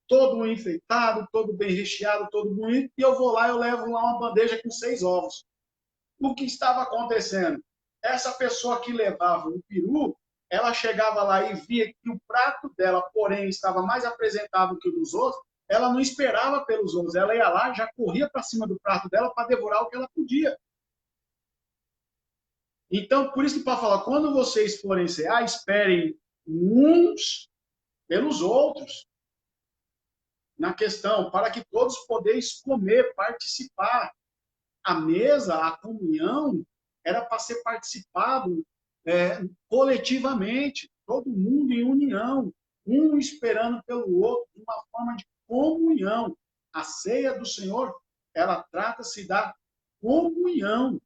todo enfeitado, todo bem recheado, todo bonito, e eu vou lá, eu levo lá uma bandeja com 6 ovos. O que estava acontecendo? Essa pessoa que levava o peru, ela chegava lá e via que o prato dela, porém, estava mais apresentável que o dos outros, ela não esperava pelos outros, ela ia lá, já corria para cima do prato dela para devorar o que ela podia. Então, por isso que para falar, quando vocês forem cear, esperem uns pelos outros na questão, para que todos podeis comer, participar. A mesa, a comunhão, era para ser participado coletivamente, todo mundo em união, um esperando pelo outro, de uma forma de comunhão. A ceia do Senhor, ela trata-se da comunhão,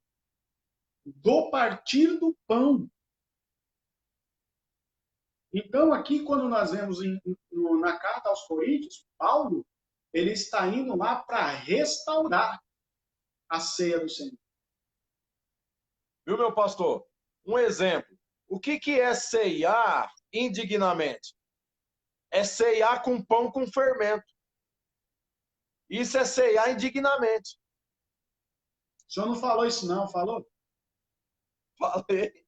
do partir do pão. Então, aqui, quando nós vemos na carta aos Coríntios, Paulo, ele está indo lá para restaurar a ceia do Senhor. Viu, meu pastor? Um exemplo. O que é ceiar indignamente? É ceiar com pão com fermento. Isso é ceiar indignamente. O senhor não falou isso, não, falou? Falei.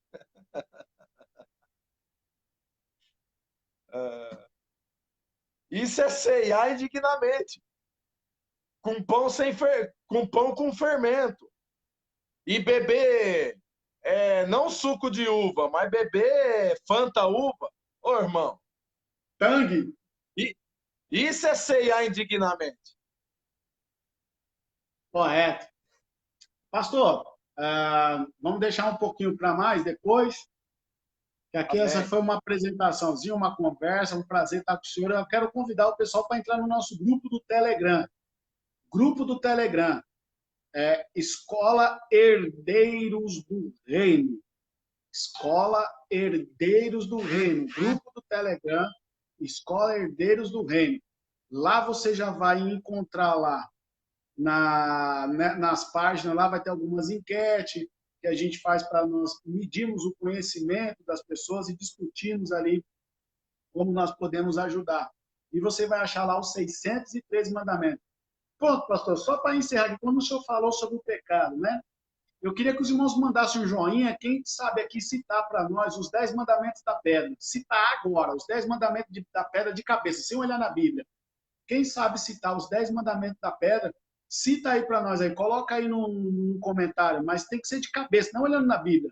Isso é ceiar indignamente. Com pão, com pão com fermento. E beber, não suco de uva, mas beber Fanta uva. Ô, irmão. Tangue. E, isso é ceiar indignamente. Correto. Pastor, vamos deixar um pouquinho para mais depois, que aqui essa Amém. foi uma apresentaçãozinha, uma conversa, um prazer estar com o senhor. Eu quero convidar o pessoal para entrar no nosso grupo do Telegram. Grupo do Telegram. Escola Herdeiros do Reino. Escola Herdeiros do Reino. Grupo do Telegram, Escola Herdeiros do Reino. Lá você já vai encontrar lá nas páginas, lá vai ter algumas enquetes que a gente faz para nós medirmos o conhecimento das pessoas e discutirmos ali como nós podemos ajudar. E você vai achar lá os 613 mandamentos. Pronto, pastor, só para encerrar aqui, como o senhor falou sobre o pecado, né? Eu queria que os irmãos mandassem um joinha, quem sabe aqui citar para nós os 10 mandamentos da pedra. Citar agora, os 10 mandamentos da pedra de cabeça, sem olhar na Bíblia. Quem sabe citar os 10 mandamentos da pedra, cita aí para nós aí, coloca aí num comentário, mas tem que ser de cabeça, não olhando na Bíblia.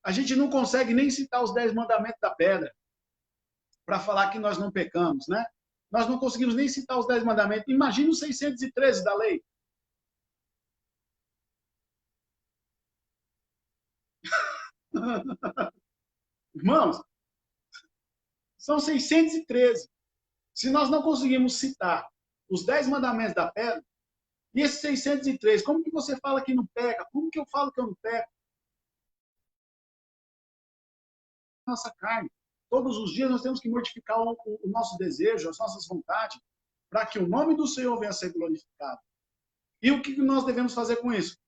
A gente não consegue nem citar os 10 mandamentos da pedra para falar que nós não pecamos, né? Nós não conseguimos nem citar os 10 mandamentos. Imagina os 613 da lei. Irmãos, são 613. Se nós não conseguimos citar os 10 mandamentos da pedra, e esses 603, como que você fala que não peca? Como que eu falo que eu não peco? Nossa carne. Todos os dias nós temos que mortificar o nosso desejo, as nossas vontades, para que o nome do Senhor venha a ser glorificado. E o que nós devemos fazer com isso?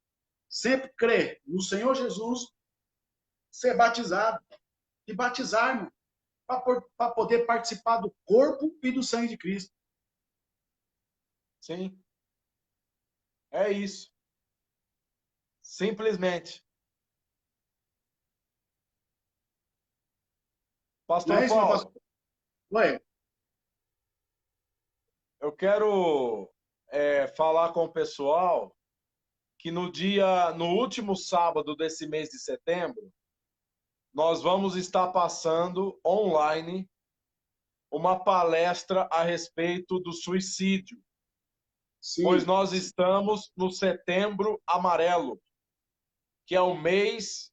Sempre crer no Senhor Jesus, ser batizado e batizar, para poder participar do corpo e do sangue de Cristo. Sim. É isso. Simplesmente. Não é Pastor isso, meu Paulo, pastor? Oi. eu quero falar com o pessoal que no último sábado desse mês de setembro, nós vamos estar passando online uma palestra a respeito do suicídio, pois Sim. nós estamos no Setembro Amarelo. que é o mês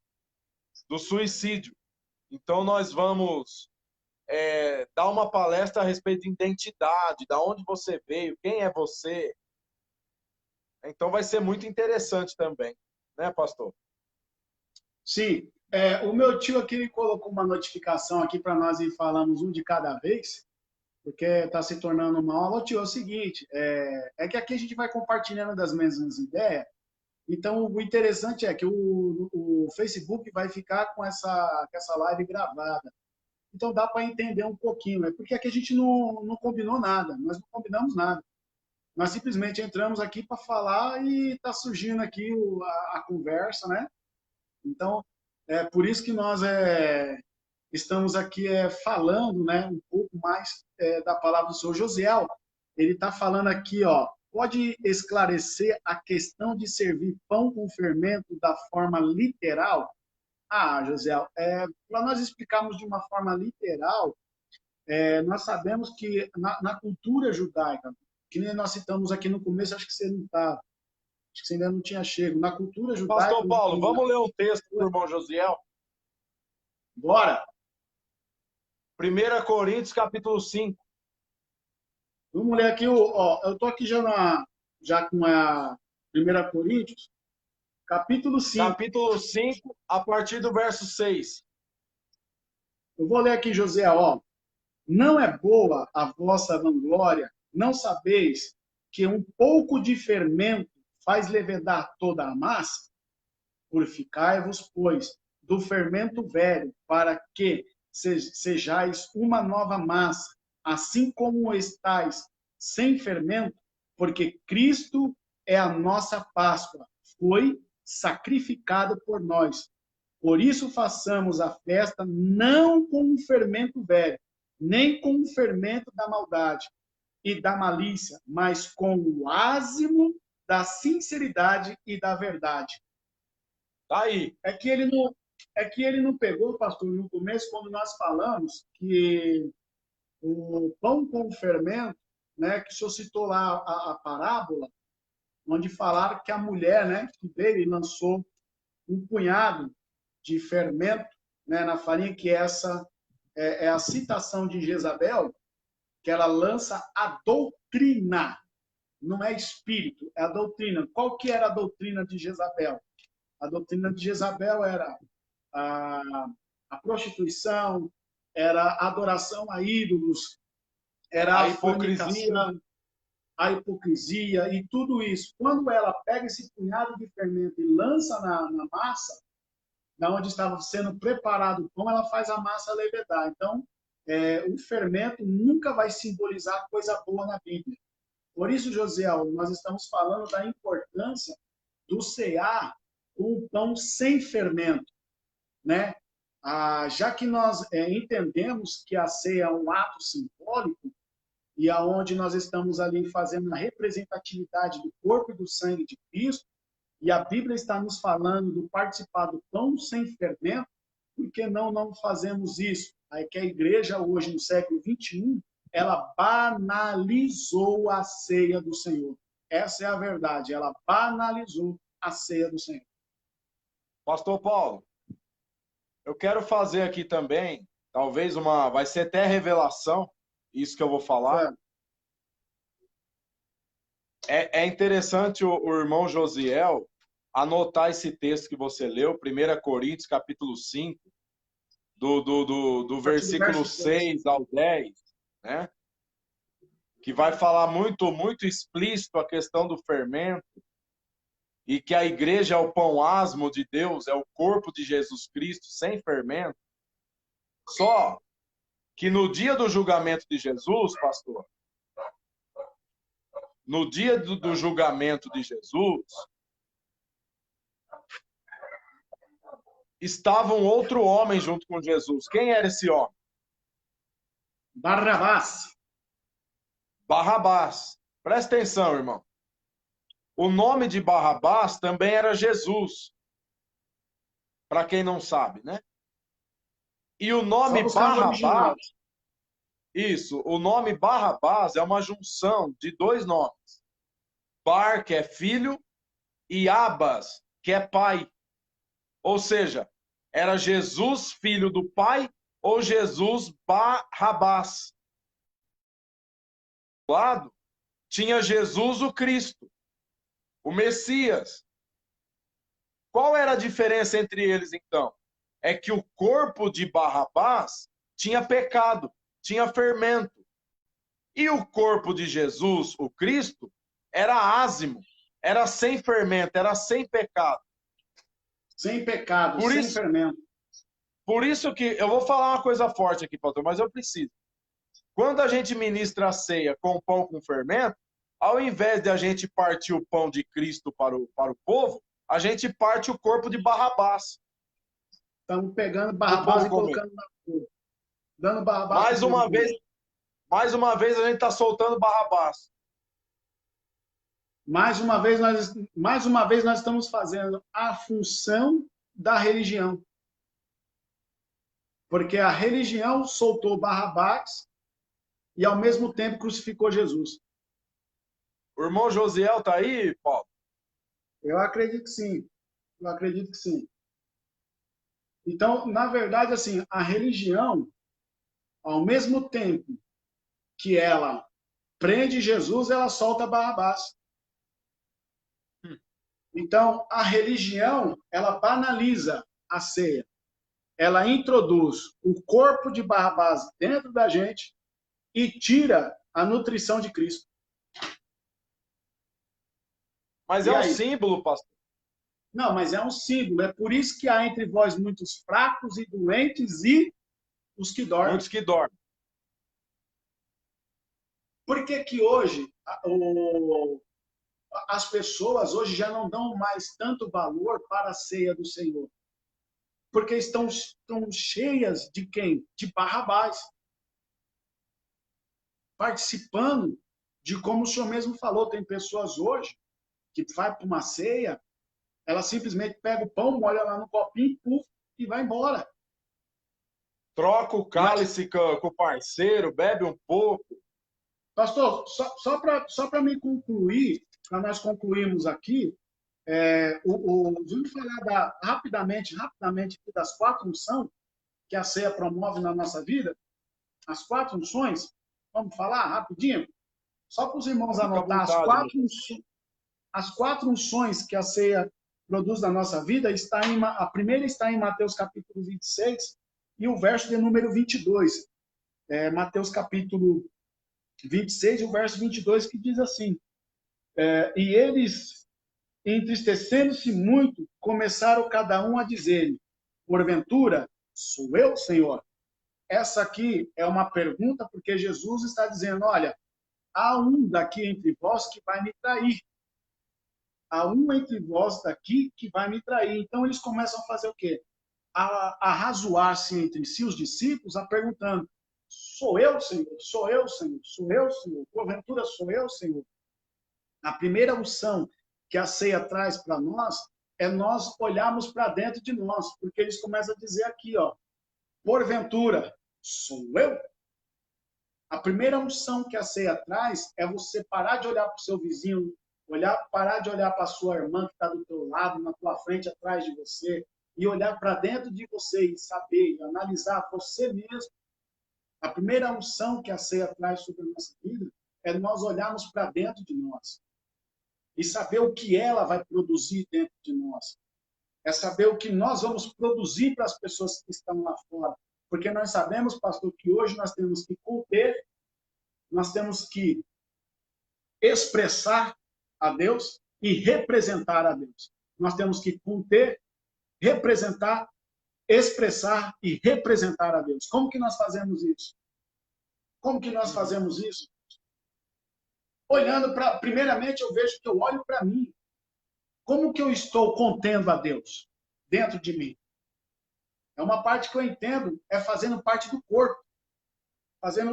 do suicídio. Então, nós vamos dar uma palestra a respeito de identidade, da onde você veio, quem é você. Então, vai ser muito interessante também, né, pastor? Sim. O meu tio aqui ele colocou uma notificação aqui para nós e falamos um de cada vez, porque está se tornando uma aula. Ô, tio, é o seguinte, que aqui a gente vai compartilhando das mesmas ideias. Então, o interessante é que o Facebook vai ficar com essa live gravada. Então, dá para entender um pouquinho, né? Porque aqui a gente não combinou nada, nós não combinamos nada. Nós simplesmente entramos aqui para falar e está surgindo aqui a conversa, né? Então, é por isso que nós estamos aqui falando, né, um pouco mais da palavra do Senhor. Josiel, ele está falando aqui, ó, pode esclarecer a questão de servir pão com fermento da forma literal? Ah, Josiel, para nós explicarmos de uma forma literal, nós sabemos que na cultura judaica, que nem nós citamos aqui no começo, acho que você não estava, acho que você ainda não tinha chego, na cultura judaica... Pastor Paulo, vamos ler um texto do irmão Josiel? Bora! 1 Coríntios, capítulo 5. Vamos ler aqui, ó, eu estou aqui já com a 1 Coríntios, capítulo 5. Capítulo 5, a partir do verso 6. Eu vou ler aqui, José, ó. Não é boa a vossa vanglória, não sabeis que um pouco de fermento faz levedar toda a massa? Purificai-vos, pois, do fermento velho, para que sejais uma nova massa, assim como estáis sem fermento, porque Cristo é a nossa Páscoa, foi sacrificado por nós. Por isso façamos a festa não com o fermento velho, nem com o fermento da maldade e da malícia, mas com o ázimo da sinceridade e da verdade. Tá aí. É que ele não pegou, pastor, no começo, quando nós falamos que o pão com fermento, né, que o senhor citou lá a parábola, onde falaram que a mulher, né, que veio e lançou um punhado de fermento, né, na farinha, que essa é a citação de Jezabel, que ela lança a doutrina, não é espírito, é a doutrina. Qual que era a doutrina de Jezabel? A doutrina de Jezabel era a prostituição, era a adoração a ídolos, era a hipocrisia, a hipocrisia e tudo isso. Quando ela pega esse punhado de fermento e lança na massa, da onde estava sendo preparado o pão, ela faz a massa levedar. Então, o fermento nunca vai simbolizar coisa boa na Bíblia. Por isso, Josiel, nós estamos falando da importância do cear com o pão sem fermento, né? Já que nós entendemos que a ceia é um ato simbólico e aonde nós estamos ali fazendo a representatividade do corpo e do sangue de Cristo, e a Bíblia está nos falando do participar do pão sem fermento, por que não fazemos isso? Aí que a igreja hoje, no século XXI, ela banalizou a ceia do Senhor. Essa é a verdade, ela banalizou a ceia do Senhor. Pastor Paulo, eu quero fazer aqui também, talvez vai ser até revelação, isso que eu vou falar. É interessante o irmão Josiel anotar esse texto que você leu, 1 Coríntios, capítulo 5, do versículo 6 ao 10, né? Que vai falar muito, muito explícito a questão do fermento, e que a igreja é o pão asmo de Deus, é o corpo de Jesus Cristo sem fermento. Só que no dia do julgamento de Jesus, pastor, no dia do julgamento de Jesus, estava um outro homem junto com Jesus. Quem era esse homem? Barrabás. Barrabás. Presta atenção, irmão. O nome de Barrabás também era Jesus. Para quem não sabe, né? E o nome Barrabás... Isso, o nome Barrabás é uma junção de dois nomes. Bar, que é filho, e Abas, que é pai. Ou seja, era Jesus, filho do Pai, ou Jesus Barrabás. Do lado, tinha Jesus o Cristo, o Messias. Qual era a diferença entre eles, então? É que o corpo de Barrabás tinha pecado, tinha fermento. E o corpo de Jesus, o Cristo, era ázimo, era sem fermento, era sem pecado. Sem pecado, Por sem isso, fermento. por isso que eu vou falar uma coisa forte aqui, pastor, mas eu preciso. Quando a gente ministra a ceia com pão com fermento, ao invés de a gente partir o pão de Cristo para o povo, a gente parte o corpo de Barrabás. Estamos pegando O Barrabás povo e comer. colocando na cruz. Dando Barrabás para o Mais povo uma comer. vez a gente está soltando Barrabás. Mais uma vez nós estamos fazendo a função da religião. Porque a religião soltou Barrabás e ao mesmo tempo crucificou Jesus. O irmão Josiel está aí, Paulo? Eu acredito que sim. Eu acredito que sim. Então, na verdade, assim, a religião, ao mesmo tempo que ela prende Jesus, ela solta Barrabás. Então, a religião, ela banaliza a ceia. Ela introduz o corpo de Barrabás dentro da gente e tira a nutrição de Cristo. Mas E é um aí? símbolo, pastor. Não, mas é um símbolo. É por isso que há entre vós muitos fracos e doentes e os que dormem. Muitos que dormem. Por que que hoje as pessoas hoje já não dão mais tanto valor para a ceia do Senhor? Porque estão cheias de quem? De Barrabás. Participando de como o senhor mesmo falou, tem pessoas hoje que vai para uma ceia, ela simplesmente pega o pão, molha lá no copinho, puf, e vai embora. Troca o cálice com o parceiro, bebe um pouco. Pastor, só para me concluir, para nós concluirmos aqui, vamos falar rapidamente das 4 unções que a ceia promove na nossa vida. As 4 unções, vamos falar rapidinho? Só para os irmãos anotar as 4 unções que a ceia produz na nossa vida, a primeira está em Mateus capítulo 26 e o verso de número 22. Mateus capítulo 26 e o verso 22 que diz assim: e eles, entristecendo-se muito, começaram cada um a dizer-lhe: porventura, sou eu, Senhor? Essa aqui é uma pergunta porque Jesus está dizendo: olha, há um daqui entre vós que vai me trair. Há um entre vós daqui que vai me trair. Então eles começam a fazer o quê? A razoar-se entre si, os discípulos, a perguntando: sou eu, Senhor? Sou eu, Senhor? Sou eu, Senhor? Porventura sou eu, Senhor? A primeira unção que a ceia traz para nós é nós olharmos para dentro de nós, porque eles começam a dizer aqui, ó, porventura sou eu? A primeira unção que a ceia traz é você parar de olhar para o seu vizinho, parar de olhar para a sua irmã que está do teu lado, na tua frente, atrás de você, e olhar para dentro de você e saber, analisar você mesmo. A primeira unção que a ceia traz sobre a nossa vida é nós olharmos para dentro de nós e saber o que ela vai produzir dentro de nós. É saber o que nós vamos produzir para as pessoas que estão lá fora. Porque nós sabemos, pastor, que hoje nós temos que conter, nós temos que expressar a Deus e representar a Deus. Nós temos que conter, representar, expressar e representar a Deus. Como que nós fazemos isso? Como que nós fazemos isso? Olhando para, primeiramente, eu vejo que eu olho para mim. Como que eu estou contendo a Deus dentro de mim? É uma parte que eu entendo, é fazendo parte do corpo,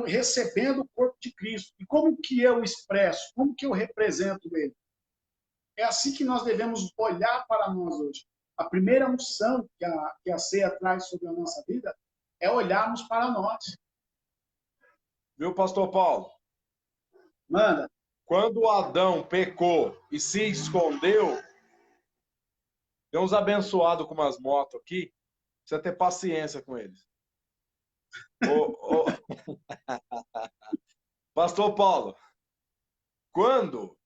recebendo o corpo de Cristo. E como que eu expresso? Como que eu represento ele? É assim que nós devemos olhar para nós hoje. A primeira unção que a ceia traz sobre a nossa vida é olharmos para nós. Viu, pastor Paulo? Manda. Quando Adão pecou e se escondeu, Tem uns abençoados com umas motos aqui, precisa ter paciência com eles. Ô, Pastor Paulo, quando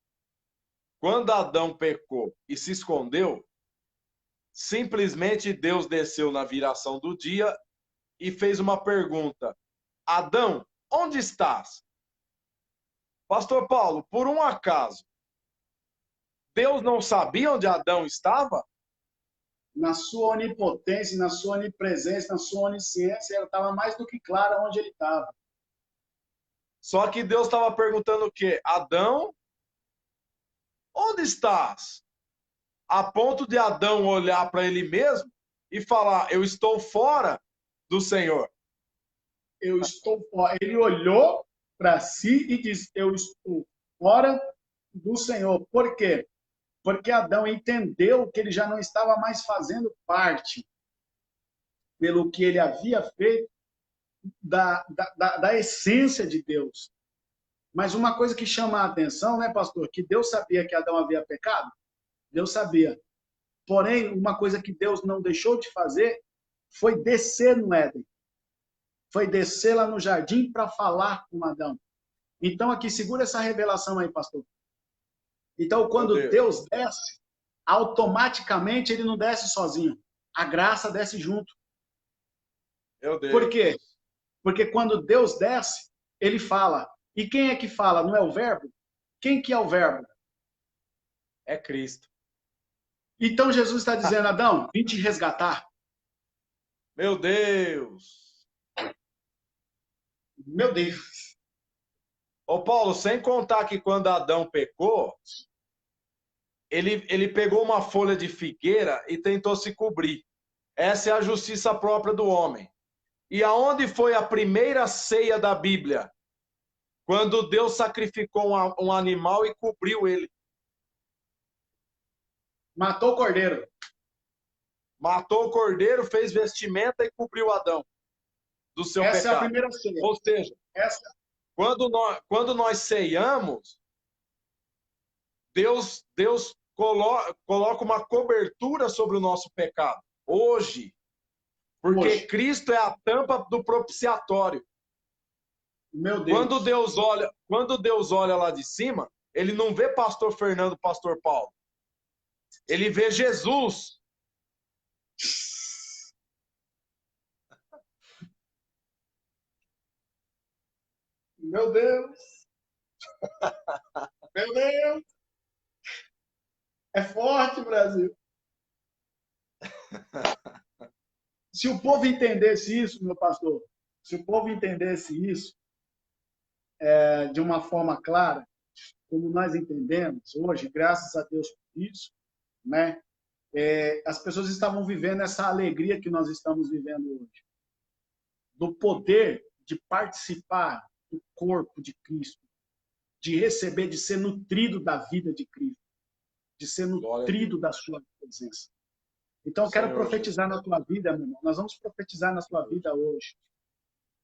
Adão pecou e se escondeu, simplesmente Deus desceu na viração do dia e fez uma pergunta: Adão, onde estás? Pastor Paulo, por um acaso, Deus não sabia onde Adão estava? Na sua onipotência, na sua onipresença, na sua onisciência, ele estava mais do que claro onde ele estava. Só que Deus estava perguntando o quê? Adão, onde estás? A ponto de Adão olhar para ele mesmo e falar: eu estou fora do Senhor. Eu estou fora. Ele olhou para si e disse: eu estou fora do Senhor. Por quê? Porque Adão entendeu que ele já não estava mais fazendo parte, pelo que ele havia feito, da essência de Deus. Mas uma coisa que chama a atenção, né, pastor? Que Deus sabia que Adão havia pecado? Deus sabia. Porém, uma coisa que Deus não deixou de fazer foi descer no Éden. Foi descer lá no jardim para falar com Adão. Então, aqui, segura essa revelação aí, pastor. Então, quando Deus desce, automaticamente ele não desce sozinho. A graça desce junto. Meu Deus. Por quê? Porque quando Deus desce, ele fala. E quem é que fala? Não é o verbo? Quem que é o verbo? É Cristo. Então Jesus está dizendo: Adão, vim te resgatar. Meu Deus. Meu Deus. Ô Paulo, sem contar que quando Adão pecou, ele pegou uma folha de figueira e tentou se cobrir. Essa é a justiça própria do homem. E aonde foi a primeira ceia da Bíblia? Quando Deus sacrificou um animal e cobriu ele. Matou o cordeiro. Matou o cordeiro, fez vestimenta e cobriu Adão do seu pecado. Essa é a primeira ceia. Ou seja, quando nós ceiamos, Deus coloca uma cobertura sobre o nosso pecado. Hoje. Porque Cristo é a tampa do propiciatório. Meu Deus. Quando Deus olha lá de cima, ele não vê pastor Fernando, pastor Paulo. Ele vê Jesus. Meu Deus. Meu Deus. É forte, Brasil. Se o povo entendesse isso, meu pastor, se o povo entendesse isso de uma forma clara, como nós entendemos hoje, graças a Deus por isso, né? As pessoas estavam vivendo essa alegria que nós estamos vivendo hoje, do poder de participar do corpo de Cristo, de receber, de ser nutrido da vida de Cristo, de ser nutrido da sua presença. Então, eu quero profetizar na tua vida, meu irmão. Nós vamos profetizar na tua vida hoje.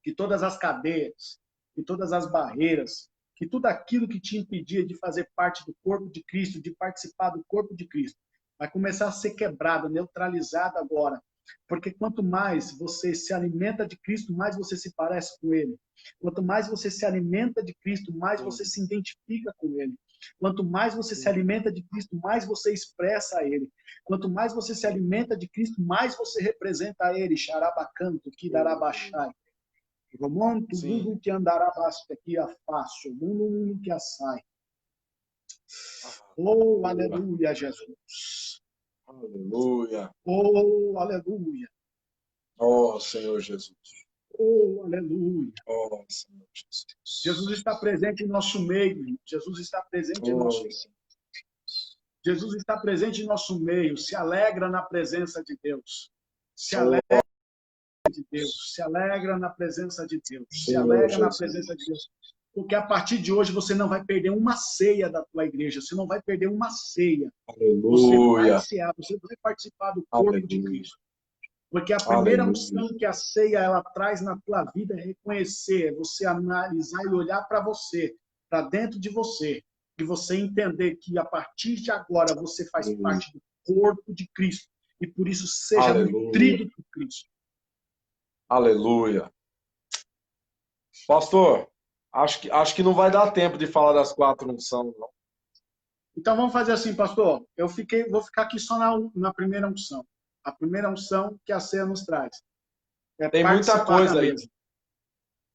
Que todas as cadeias, que todas as barreiras, que tudo aquilo que te impedia de fazer parte do corpo de Cristo, de participar do corpo de Cristo, vai começar a ser quebrado, neutralizado agora. Porque quanto mais você se alimenta de Cristo, mais você se parece com Ele. Quanto mais você se alimenta de Cristo, mais você se identifica com Ele. Quanto mais você se alimenta de Cristo, mais você expressa a Ele. Quanto mais você se alimenta de Cristo, mais você representa a Ele. Xarabacanto, Kidarabashai. Romonto, mundo que andará basta aqui a fácil, mundo que a sai. Oh, aleluia, Jesus. Aleluia. Oh, aleluia. Oh, Senhor Jesus. Oh, aleluia. Oh, Senhor Jesus. Jesus está presente em nosso meio. Jesus está presente em nosso meio. Jesus está presente em nosso meio. Se alegra na presença de Deus. Se alegra de Deus. Se alegra na presença de Deus. Se alegra na presença de Deus. Porque a partir de hoje você não vai perder uma ceia da tua igreja. Você não vai perder uma ceia. Aleluia. Você vai participar do corpo de Cristo. Porque a primeira missão que a ceia ela traz na tua vida é reconhecer, é você analisar e olhar para você, para dentro de você, e você entender que a partir de agora você faz parte do corpo de Cristo. e por isso seja Aleluia. nutrido por Cristo. Aleluia. Pastor, acho que não vai dar tempo de falar das 4 unções, não. Então vamos fazer assim, pastor. Vou ficar aqui só na primeira unção. A primeira unção que a ceia nos traz. É Tem muita coisa aí.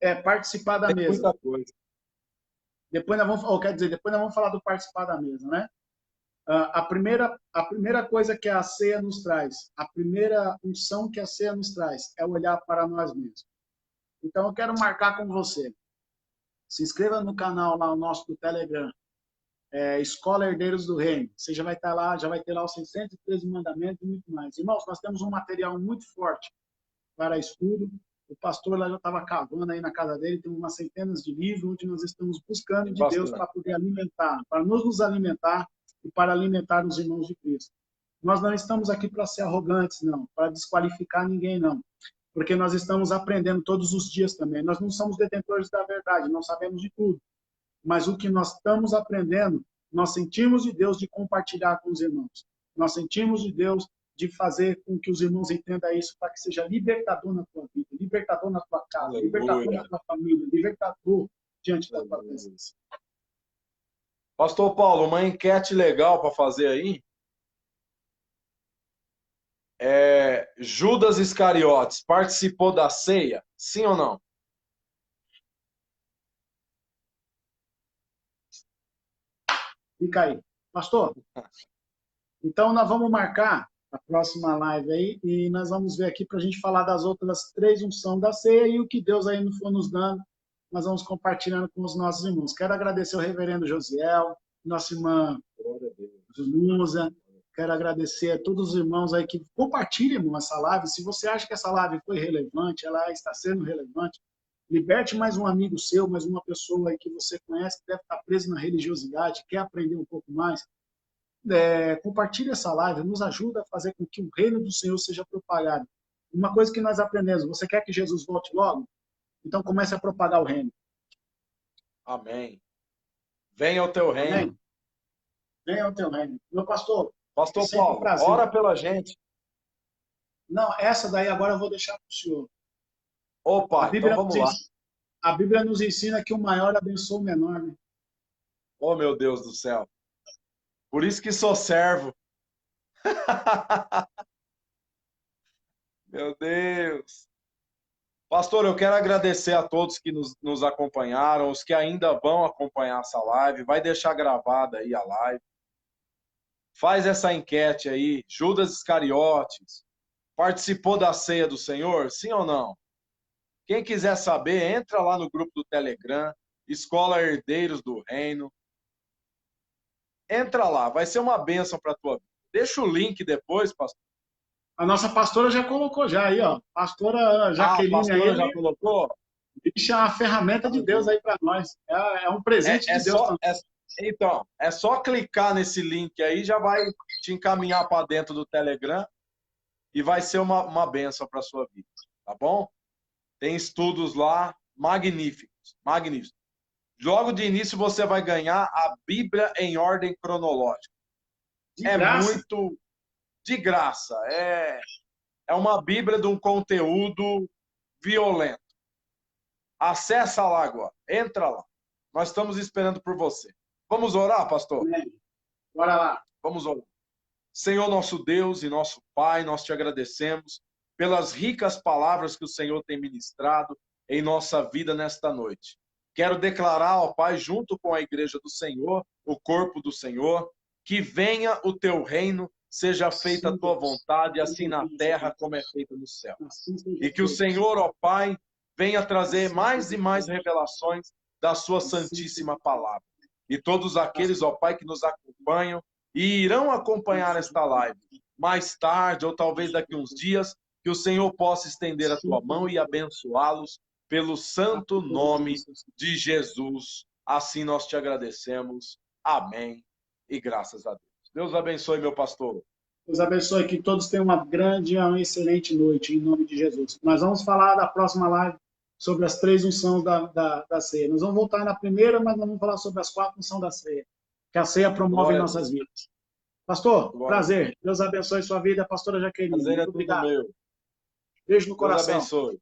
É participar da Tem mesa. muita coisa. Depois nós vamos falar do participar da mesa, né? A primeira coisa que a ceia nos traz, a primeira unção que a ceia nos traz é olhar para nós mesmos. Então eu quero marcar com você. Se inscreva no canal lá, o nosso do Telegram, Escola Herdeiros do Reino. Você já vai estar lá, já vai ter lá os 613 mandamentos e muito mais. Irmãos, nós temos um material muito forte para estudo. O pastor lá já estava cavando aí na casa dele, tem umas centenas de livros onde nós estamos buscando de Deus para poder alimentar, para nos alimentar e para alimentar os irmãos de Cristo. Nós não estamos aqui para ser arrogantes, não, para desqualificar ninguém, não, porque nós estamos aprendendo todos os dias também. Nós não somos detentores da verdade, não sabemos de tudo, mas o que nós estamos aprendendo, nós sentimos de Deus de compartilhar com os irmãos. Nós sentimos de Deus de fazer com que os irmãos entendam isso, para que seja libertador na tua vida, libertador na tua casa, Aleluia. libertador na tua família, libertador diante da tua presença. Pastor Paulo, uma enquete legal para fazer aí. Judas Iscariotes participou da ceia? Sim ou não? Fica aí. Pastor, então nós vamos marcar a próxima live aí e nós vamos ver aqui para a gente falar das outras 3 unções da ceia e o que Deus aí for nos dando, nós vamos compartilhando com os nossos irmãos. Quero agradecer o reverendo Josiel, nossa irmã Zunusa, quero agradecer a todos os irmãos aí que compartilham essa live. Se você acha que essa live foi relevante, ela está sendo relevante, liberte mais um amigo seu, mais uma pessoa aí que você conhece, que deve estar preso na religiosidade, quer aprender um pouco mais. Compartilhe essa live, nos ajuda a fazer com que o reino do Senhor seja propagado. Uma coisa que nós aprendemos, você quer que Jesus volte logo? Então comece a propagar o reino. Amém. Venha ao teu reino. Amém? Venha ao teu reino. Meu pastor. Pastor Paulo, ora pela gente. Não, essa daí agora eu vou deixar para o senhor. Opa, então vamos lá. A Bíblia nos ensina que o maior abençoa o menor, né? Oh, meu Deus do céu. Por isso que sou servo. Meu Deus. Pastor, eu quero agradecer a todos que nos acompanharam, os que ainda vão acompanhar essa live. Vai deixar gravada aí a live. Faz essa enquete aí. Judas Iscariotes participou da ceia do Senhor? Sim ou não? Quem quiser saber, entra lá no grupo do Telegram, Escola Herdeiros do Reino. Entra lá, vai ser uma bênção para a tua vida. Deixa o link depois, pastor. A nossa pastora já colocou já aí, ó. Pastora Jaqueline a pastora aí, já colocou? Isso é uma ferramenta de Deus aí para nós. É um presente de Deus também. Então, é só clicar nesse link aí, já vai te encaminhar para dentro do Telegram e vai ser uma bênção para a sua vida, tá bom? Tem estudos lá magníficos, magníficos. Logo de início você vai ganhar a Bíblia em ordem cronológica. Muito de graça. É uma Bíblia de um conteúdo violento. Acessa lá agora, entra lá. Nós estamos esperando por você. Vamos orar, pastor? Bora lá. Vamos orar. Senhor nosso Deus e nosso Pai, nós te agradecemos pelas ricas palavras que o Senhor tem ministrado em nossa vida nesta noite. Quero declarar, ó Pai, junto com a igreja do Senhor, o corpo do Senhor, que venha o teu reino, seja feita a tua vontade, assim na terra como é feita no céu. E que o Senhor, ó Pai, venha trazer mais e mais revelações da sua santíssima palavra. E todos aqueles, ó Pai, que nos acompanham e irão acompanhar esta live mais tarde, ou talvez daqui uns dias, que o Senhor possa estender a tua mão e abençoá-los pelo santo nome de Jesus. Assim nós te agradecemos. Amém. E graças a Deus. Deus abençoe, meu pastor. Deus abençoe, que todos tenham uma grande e uma excelente noite, em nome de Jesus. Nós vamos falar da próxima live sobre as 3 unções da ceia. Nós vamos voltar na primeira, mas nós vamos falar sobre as 4 unções da ceia, que a ceia promove em nossas vidas. Pastor, Glória. prazer. Deus abençoe sua vida, pastora Jaqueline. Prazer é Muito tudo obrigado. meu. Beijo no Deus coração. abençoe.